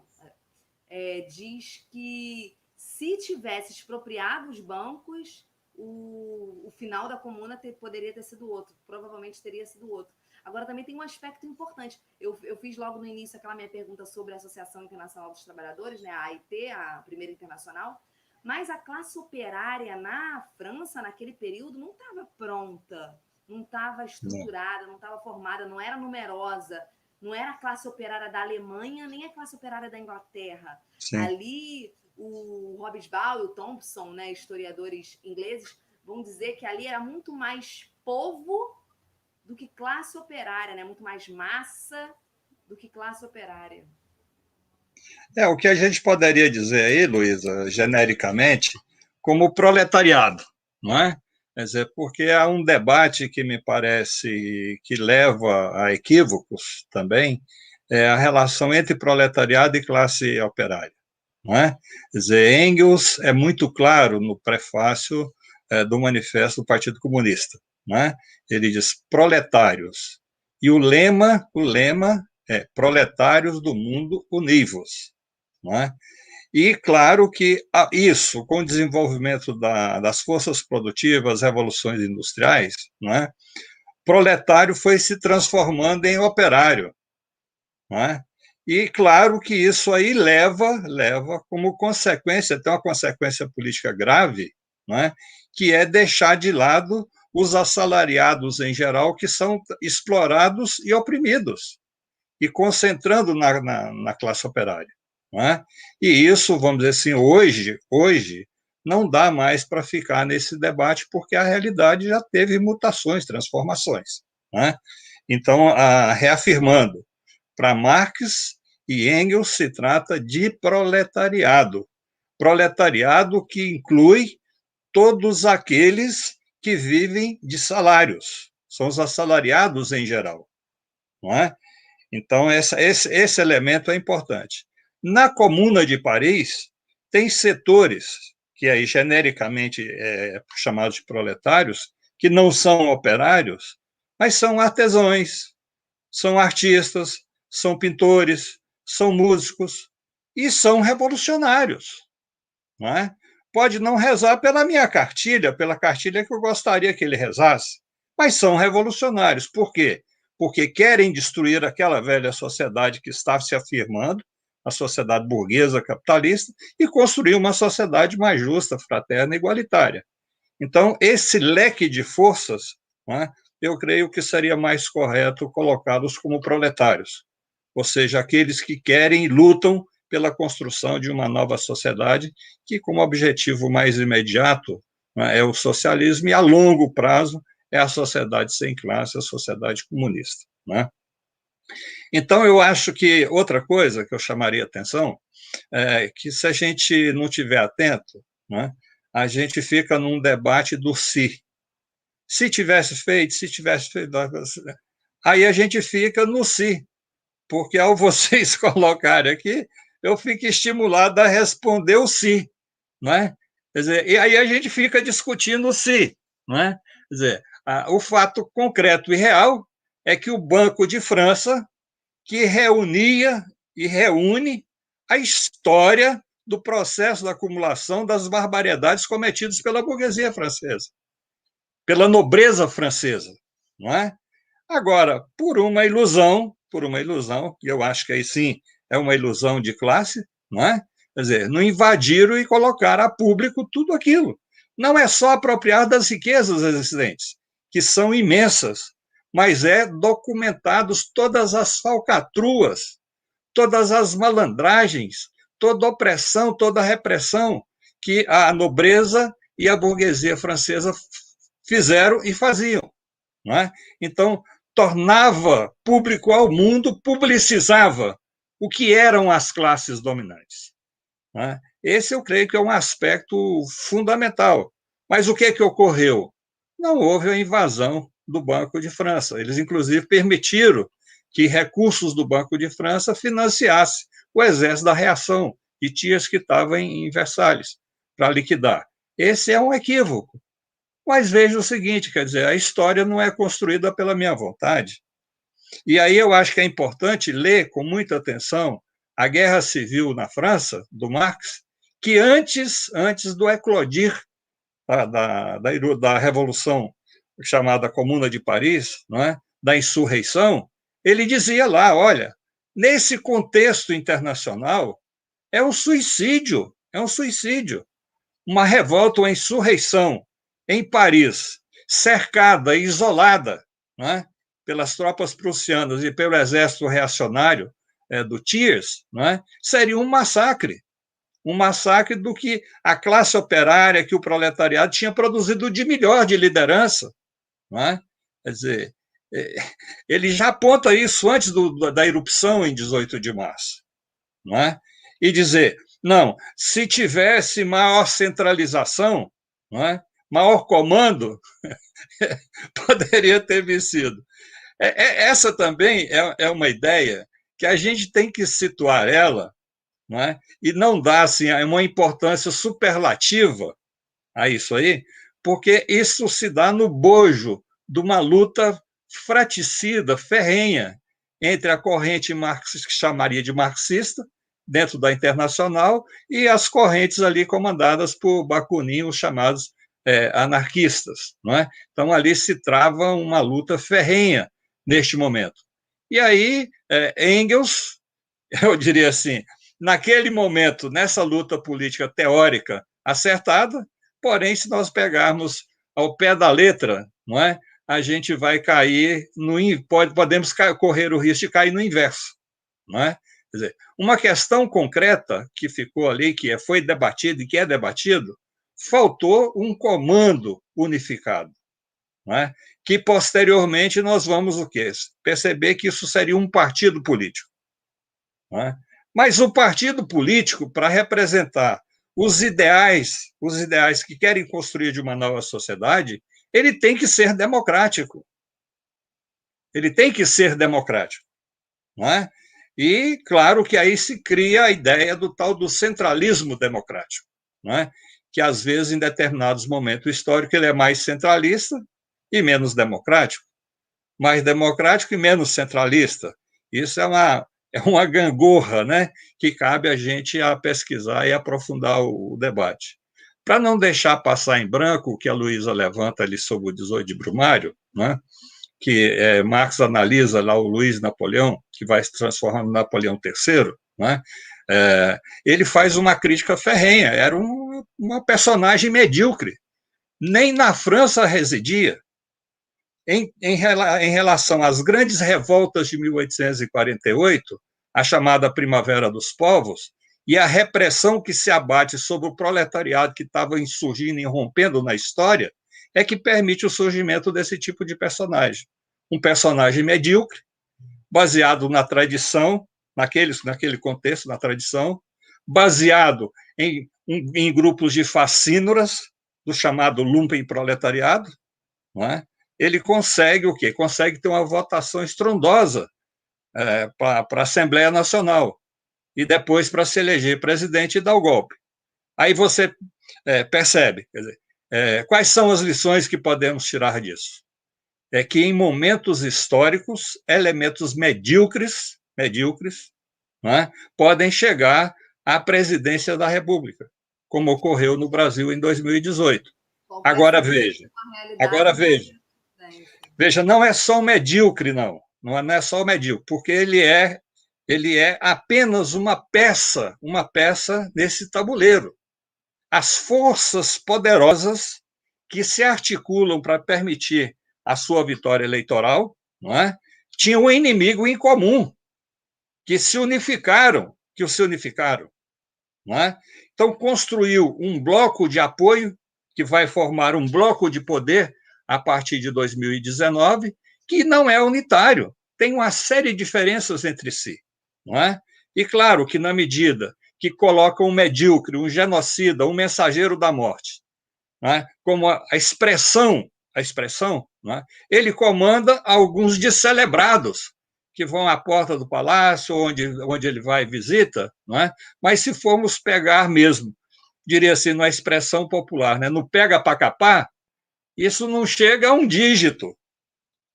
diz que se tivesse expropriado os bancos, o final da comuna poderia ter sido outro, provavelmente teria sido outro. Agora, também tem um aspecto importante. Eu fiz logo no início aquela minha pergunta sobre a Associação Internacional dos Trabalhadores, né, a AIT, a primeira internacional, mas a classe operária na França, naquele período, não estava pronta, não estava estruturada, não estava formada, não era numerosa, não era a classe operária da Alemanha, nem a classe operária da Inglaterra. Sim. Ali, o Hobsbawm e o Thompson, né, historiadores ingleses, vão dizer que ali era muito mais povo do que classe operária, né? Muito mais massa do que classe operária. O que a gente poderia dizer aí, Luísa, genericamente, como proletariado, não é? Quer dizer, porque há um debate que me parece que leva a equívocos também, a relação entre proletariado e classe operária, não é? Quer dizer, Engels é muito claro no prefácio do Manifesto do Partido Comunista, né? Ele diz proletários, e o lema é proletários do mundo univos, não é? E claro que isso, com o desenvolvimento das forças produtivas, revoluções industriais, não é? proletário foi se transformando em operário, não é? E claro que isso aí leva como consequência, tem uma consequência política grave, não é? Que é deixar de lado os assalariados em geral, que são explorados e oprimidos, e concentrando na classe operária, não é? E isso, vamos dizer assim, hoje não dá mais para ficar nesse debate, porque a realidade já teve mutações, transformações, não é? Então, reafirmando, para Marx e Engels se trata de proletariado, proletariado que inclui todos aqueles que vivem de salários, são os assalariados em geral, não é? Então, esse elemento é importante. Na Comuna de Paris, tem setores, que aí genericamente chamados de proletários, que não são operários, mas são artesãos, são artistas, são pintores, são músicos e são revolucionários, não é? Pode não rezar pela minha cartilha, pela cartilha que eu gostaria que ele rezasse, mas são revolucionários. Por quê? Porque querem destruir aquela velha sociedade que está se afirmando, a sociedade burguesa capitalista, e construir uma sociedade mais justa, fraterna e igualitária. Então, esse leque de forças, não é? Eu creio que seria mais correto colocá-los como proletários, ou seja, aqueles que querem e lutam pela construção de uma nova sociedade que, como objetivo mais imediato, é o socialismo, e a longo prazo é a sociedade sem classe, a sociedade comunista, né? Então, eu acho que outra coisa que eu chamaria atenção é que, se a gente não estiver atento, né, a gente fica num debate do se. Se tivesse feito, aí a gente fica no se, porque ao vocês colocarem aqui, eu fico estimulado a responder o se, não é? Quer dizer, e aí a gente fica discutindo o se, não é? Quer dizer, o fato concreto e real é que o Banco de França, que reunia e reúne a história do processo da acumulação das barbaridades cometidas pela burguesia francesa, pela nobreza francesa, não é? Agora, por uma ilusão, e eu acho que aí sim é uma ilusão de classe, não é? Quer dizer, não invadiram e colocaram a público tudo aquilo. Não é só apropriar das riquezas existentes, que são imensas, mas documentados todas as falcatruas, todas as malandragens, toda a opressão, toda a repressão que a nobreza e a burguesia francesa fizeram e faziam, não é? Então, tornava público ao mundo, publicizava o que eram as classes dominantes, não é? Esse eu creio que é um aspecto fundamental. Mas o que ocorreu? Não houve a invasão do Banco de França. Eles, inclusive, permitiram que recursos do Banco de França financiassem o exército da reação de Thiers, que estava em Versalhes, para liquidar. Esse é um equívoco. Mas veja o seguinte, quer dizer, a história não é construída pela minha vontade. E aí eu acho que é importante ler com muita atenção a Guerra Civil na França, do Marx, que antes do eclodir da Revolução chamada Comuna de Paris, não é? Da insurreição, ele dizia lá, olha, nesse contexto internacional, é um suicídio, uma revolta, uma insurreição em Paris, cercada, isolada, não é? Pelas tropas prussianas e pelo exército reacionário do Thiers, não é? Seria um massacre do que a classe operária, que o proletariado tinha produzido de melhor de liderança, não é? Quer dizer, ele já aponta isso antes da erupção em 18 de março, não é? E dizer, não, se tivesse maior centralização, não é? Maior comando, poderia ter vencido. Essa também é uma ideia que a gente tem que situar ela, não é? E não dar assim, uma importância superlativa a isso aí, porque isso se dá no bojo de uma luta fraticida, ferrenha, entre a corrente marxista, que chamaria de marxista, dentro da Internacional, e as correntes ali comandadas por Bakunin, os chamados anarquistas, não é? Então, ali se trava uma luta ferrenha neste momento. E aí, Engels, eu diria assim, naquele momento, nessa luta política teórica acertada, porém, se nós pegarmos ao pé da letra, não é? A gente vai cair podemos correr o risco de cair no inverso, não é? Quer dizer, uma questão concreta que ficou ali, que foi debatida e que é debatido, faltou um comando unificado, não é? Que posteriormente nós vamos o quê? Perceber que isso seria um partido político, não é? Mas o partido político, para representar os ideais que querem construir de uma nova sociedade, ele tem que ser democrático. Ele tem que ser democrático, não é? E, claro, que aí se cria a ideia do tal do centralismo democrático, não é? Que, às vezes, em determinados momentos históricos, ele é mais centralista e menos democrático, mais democrático e menos centralista. Isso é uma gangorra, né, que cabe a gente a pesquisar e aprofundar o debate. Para não deixar passar em branco o que a Luísa levanta ali sobre o 18 de Brumário, né, que Marx analisa lá o Luiz Napoleão, que vai se transformar no Napoleão III, né, ele faz uma crítica ferrenha, era uma personagem medíocre, nem na França residia. Em relação às grandes revoltas de 1848, a chamada Primavera dos Povos, e a repressão que se abate sobre o proletariado que estava insurgindo e rompendo na história, é que permite o surgimento desse tipo de personagem. Um personagem medíocre, baseado na tradição, naquele contexto, na tradição, baseado em grupos de fascínoras, do chamado lumpenproletariado, não é? Ele consegue o quê? Consegue ter uma votação estrondosa para a Assembleia Nacional e depois para se eleger presidente e dar o golpe. Aí você percebe, quer dizer, quais são as lições que podemos tirar disso? É que em momentos históricos, elementos medíocres, não é, podem chegar à presidência da República, como ocorreu no Brasil em 2018. Agora veja, não é só o medíocre, não é só o medíocre, porque ele é apenas uma peça nesse tabuleiro. As forças poderosas que se articulam para permitir a sua vitória eleitoral, não é? Tinham um inimigo em comum, que se unificaram, não é? Então, construiu um bloco de apoio que vai formar um bloco de poder a partir de 2019, que não é unitário, tem uma série de diferenças entre si, não é? E claro que na medida que colocam um medíocre, um genocida, um mensageiro da morte, não é? Como a expressão, não é? Ele comanda alguns descelebrados que vão à porta do palácio, onde ele vai e visita, não é? Mas se formos pegar mesmo, diria assim, na expressão popular, né? No pega para capar, isso não chega a um dígito,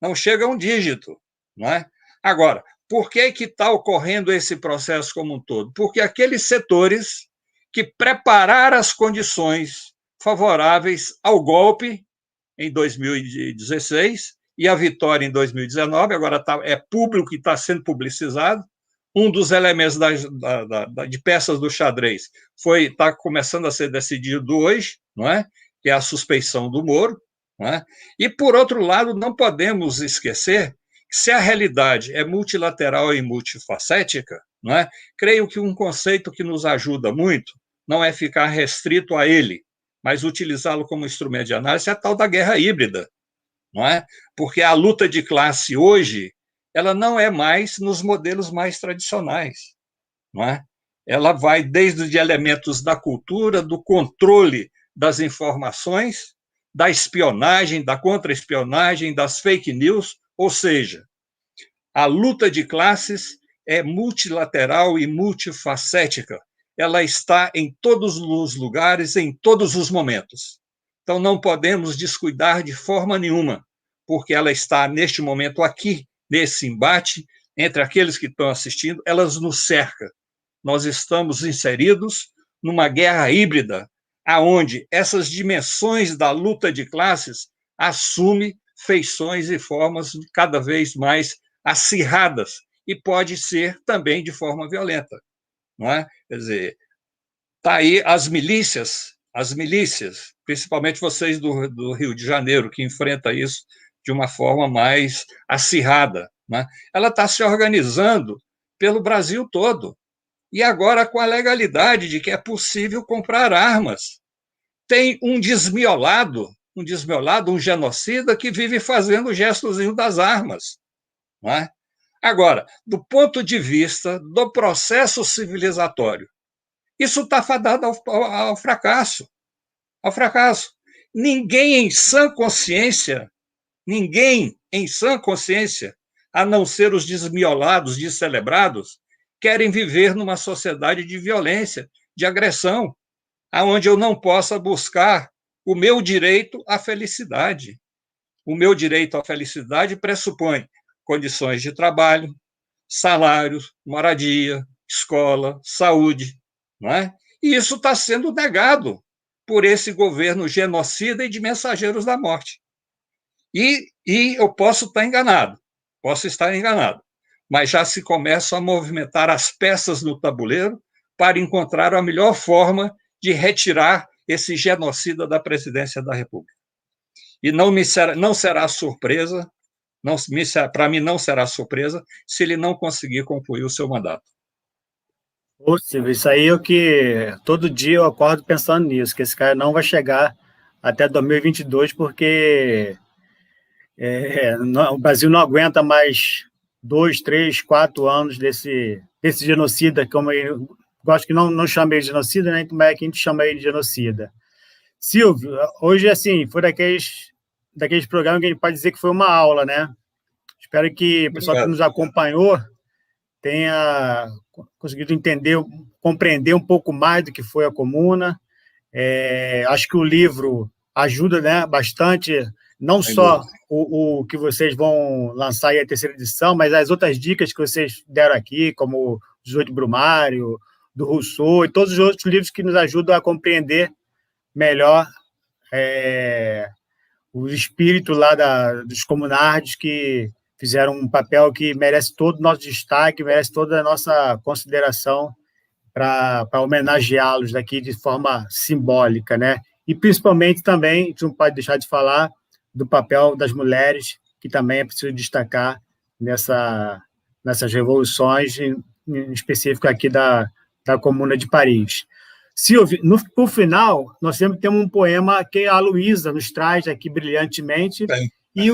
não é? Agora, por que está ocorrendo esse processo como um todo? Porque aqueles setores que prepararam as condições favoráveis ao golpe em 2016 e a vitória em 2019, agora é público que está sendo publicizado. Um dos elementos de peças do xadrez está começando a ser decidido hoje, não é? Que é a suspeição do Moro. Não é? E, por outro lado, não podemos esquecer que, se a realidade é multilateral e multifacética, não é? Creio que um conceito que nos ajuda muito não é ficar restrito a ele, mas utilizá-lo como instrumento de análise, é a tal da guerra híbrida, não é? Porque a luta de classe hoje, ela não é mais nos modelos mais tradicionais, não é? Ela vai desde os elementos da cultura, do controle das informações, da espionagem, da contra-espionagem, das fake news, ou seja, a luta de classes é multilateral e multifacética. Ela está em todos os lugares, em todos os momentos. Então, não podemos descuidar de forma nenhuma, porque ela está, neste momento, aqui, nesse embate, entre aqueles que estão assistindo, elas nos cercam. Nós estamos inseridos numa guerra híbrida, aonde essas dimensões da luta de classes assumem feições e formas cada vez mais acirradas, e pode ser também de forma violenta, não é? Quer dizer, está aí as milícias, principalmente vocês do Rio de Janeiro, que enfrenta isso de uma forma mais acirrada, né? Ela está se organizando pelo Brasil todo, e agora com a legalidade de que é possível comprar armas. Tem um desmiolado, um genocida que vive fazendo o gestozinho das armas, não é? Agora, do ponto de vista do processo civilizatório, isso está fadado ao fracasso. Ao fracasso. Ninguém em sã consciência, a não ser os desmiolados, descelebrados, querem viver numa sociedade de violência, de agressão, aonde eu não possa buscar o meu direito à felicidade. O meu direito à felicidade pressupõe condições de trabalho, salários, moradia, escola, saúde, não é? E isso está sendo negado por esse governo genocida e de mensageiros da morte. E eu posso estar enganado, mas já se começam a movimentar as peças no tabuleiro para encontrar a melhor forma de retirar esse genocida da presidência da República. E não será surpresa, para mim não será surpresa, se ele não conseguir concluir o seu mandato. Ô, Silvio, isso aí é o que todo dia eu acordo pensando nisso, que esse cara não vai chegar até 2022, porque o Brasil não aguenta mais 2, 3, 4 anos desse genocida, como eu gosto que não chame ele de genocida, né? Como é que a gente chama ele de genocida? Silvio, hoje, assim, foi daqueles programas que a gente pode dizer que foi uma aula, né? Espero que o pessoal que nos acompanhou tenha conseguido compreender um pouco mais do que foi a Comuna. Acho que o livro ajuda, né, bastante, não só o que vocês vão lançar aí a 3ª edição, mas as outras dicas que vocês deram aqui, como o 18 Brumário, do Rousseau, e todos os outros livros que nos ajudam a compreender melhor o espírito lá dos comunards, que fizeram um papel que merece todo o nosso destaque, merece toda a nossa consideração para homenageá-los aqui de forma simbólica, né? E, principalmente, também, a gente não pode deixar de falar do papel das mulheres, que também é preciso destacar nessas revoluções, em específico aqui da Comuna de Paris. Silvio, no final, nós sempre temos um poema que a Luísa nos traz aqui brilhantemente, e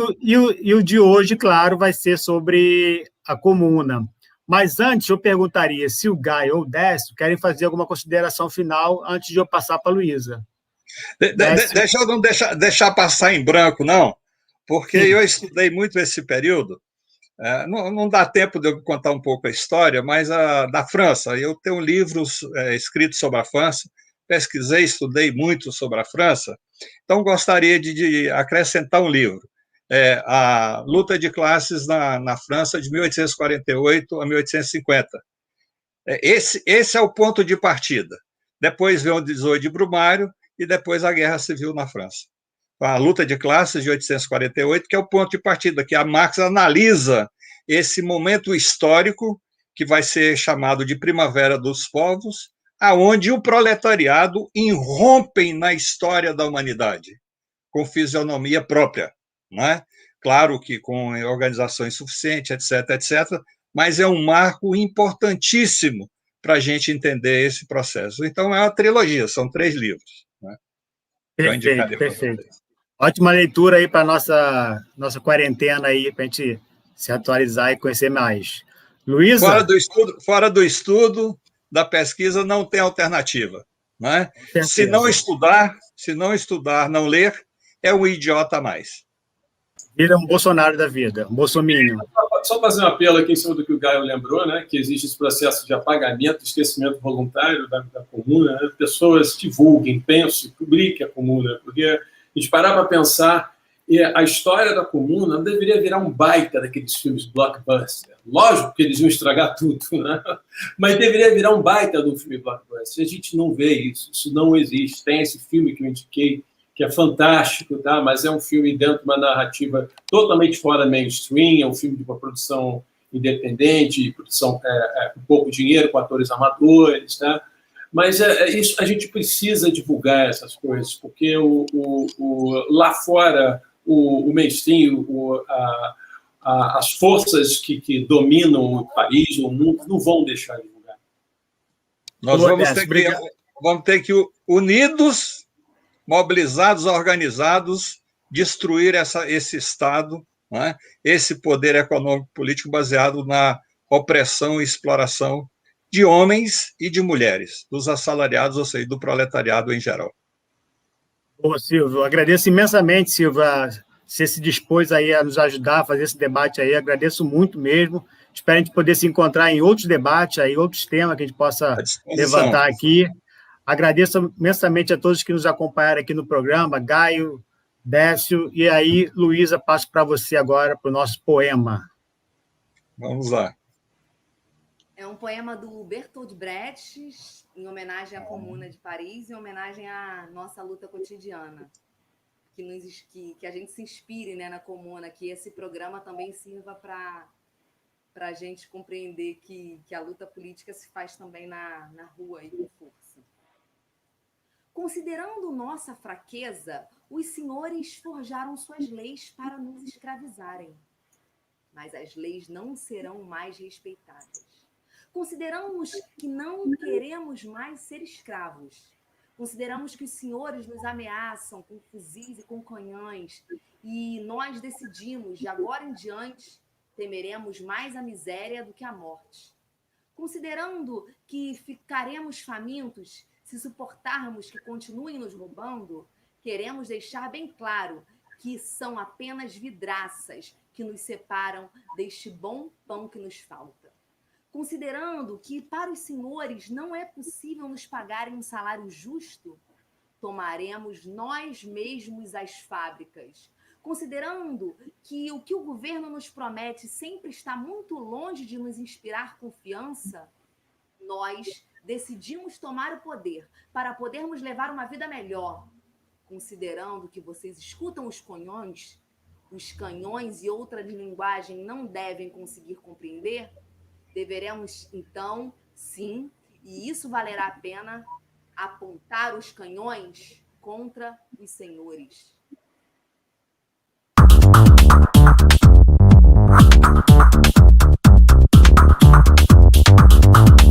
o de hoje, claro, vai ser sobre a Comuna. Mas antes, eu perguntaria se o Gaio ou o Décio querem fazer alguma consideração final antes de eu passar para a Luísa. Deixa eu não deixar passar em branco, não, porque eu estudei muito esse período. Não dá tempo de eu contar um pouco a história, mas da França. Eu tenho livros escritos sobre a França, pesquisei, estudei muito sobre a França, então gostaria de acrescentar um livro. A luta de classes na França de 1848 a 1850. Esse é o ponto de partida. Depois vem o 18 de Brumário e depois a Guerra Civil na França. A luta de classes de 1848, que é o ponto de partida, que a Marx analisa esse momento histórico que vai ser chamado de Primavera dos Povos, aonde o proletariado irrompe na história da humanidade, com fisionomia própria. Não é? Claro que com organização insuficiente, etc., mas é um marco importantíssimo para a gente entender esse processo. Então, é uma trilogia, são 3 livros. Né? Perfeito. Ótima leitura aí para a nossa quarentena aí, para a gente se atualizar e conhecer mais. Luísa? Fora do estudo, da pesquisa, não tem alternativa. Né? Se não estudar, não ler, é um idiota a mais. Vira um Bolsonaro da vida, um bolsominion. Só fazer um apelo aqui em cima do que o Gaio lembrou, né, que existe esse processo de apagamento, esquecimento voluntário da Comuna. Né? Pessoas divulguem, pensem, publiquem a Comuna, porque a gente parar para pensar, E a história da Comuna deveria virar um baita daqueles filmes blockbuster. Lógico que eles iam estragar tudo, né? Mas deveria virar um baita de um filme blockbuster. A gente não vê isso não existe. Tem esse filme que eu indiquei, que é fantástico, tá? Mas é um filme dentro de uma narrativa totalmente fora mainstream, é um filme de uma produção independente, produção com pouco dinheiro, com atores amadores, tá? Mas isso, a gente precisa divulgar essas coisas, porque lá fora, o mainstream, as forças que dominam o país, o mundo, não vão deixar de divulgar. Nós vamos ter que, unidos, mobilizados, organizados, destruir esse Estado, né? Esse poder econômico-político baseado na opressão e exploração de homens e de mulheres, dos assalariados, ou seja, do proletariado em geral. Ô, Silvio, agradeço imensamente, Silvio, você se dispôs aí a nos ajudar a fazer esse debate aí, agradeço muito mesmo. Espero a gente poder se encontrar em outros debates, aí, outros temas que a gente possa levantar aqui. Agradeço imensamente a todos que nos acompanharam aqui no programa, Gaio, Décio, e aí, Luísa, passo para você agora, para o nosso poema. Vamos lá. É um poema do Bertolt Brecht, em homenagem à Comuna de Paris, em homenagem à nossa luta cotidiana. Que a gente se inspire, né, na Comuna, que esse programa também sirva para a gente compreender que a luta política se faz também na rua e com força. Considerando nossa fraqueza, os senhores forjaram suas leis para nos escravizarem. Mas as leis não serão mais respeitadas. Consideramos que não queremos mais ser escravos. Consideramos que os senhores nos ameaçam com fuzis e com canhões. E nós decidimos, de agora em diante, temeremos mais a miséria do que a morte. Considerando que ficaremos famintos se suportarmos que continuem nos roubando, queremos deixar bem claro que são apenas vidraças que nos separam deste bom pão que nos falta. Considerando que para os senhores não é possível nos pagarem um salário justo, tomaremos nós mesmos as fábricas. Considerando que o governo nos promete sempre está muito longe de nos inspirar confiança, nós decidimos tomar o poder para podermos levar uma vida melhor. Considerando que vocês escutam os canhões e outra linguagem não devem conseguir compreender, deveremos, então, sim, e isso valerá a pena, apontar os canhões contra os senhores.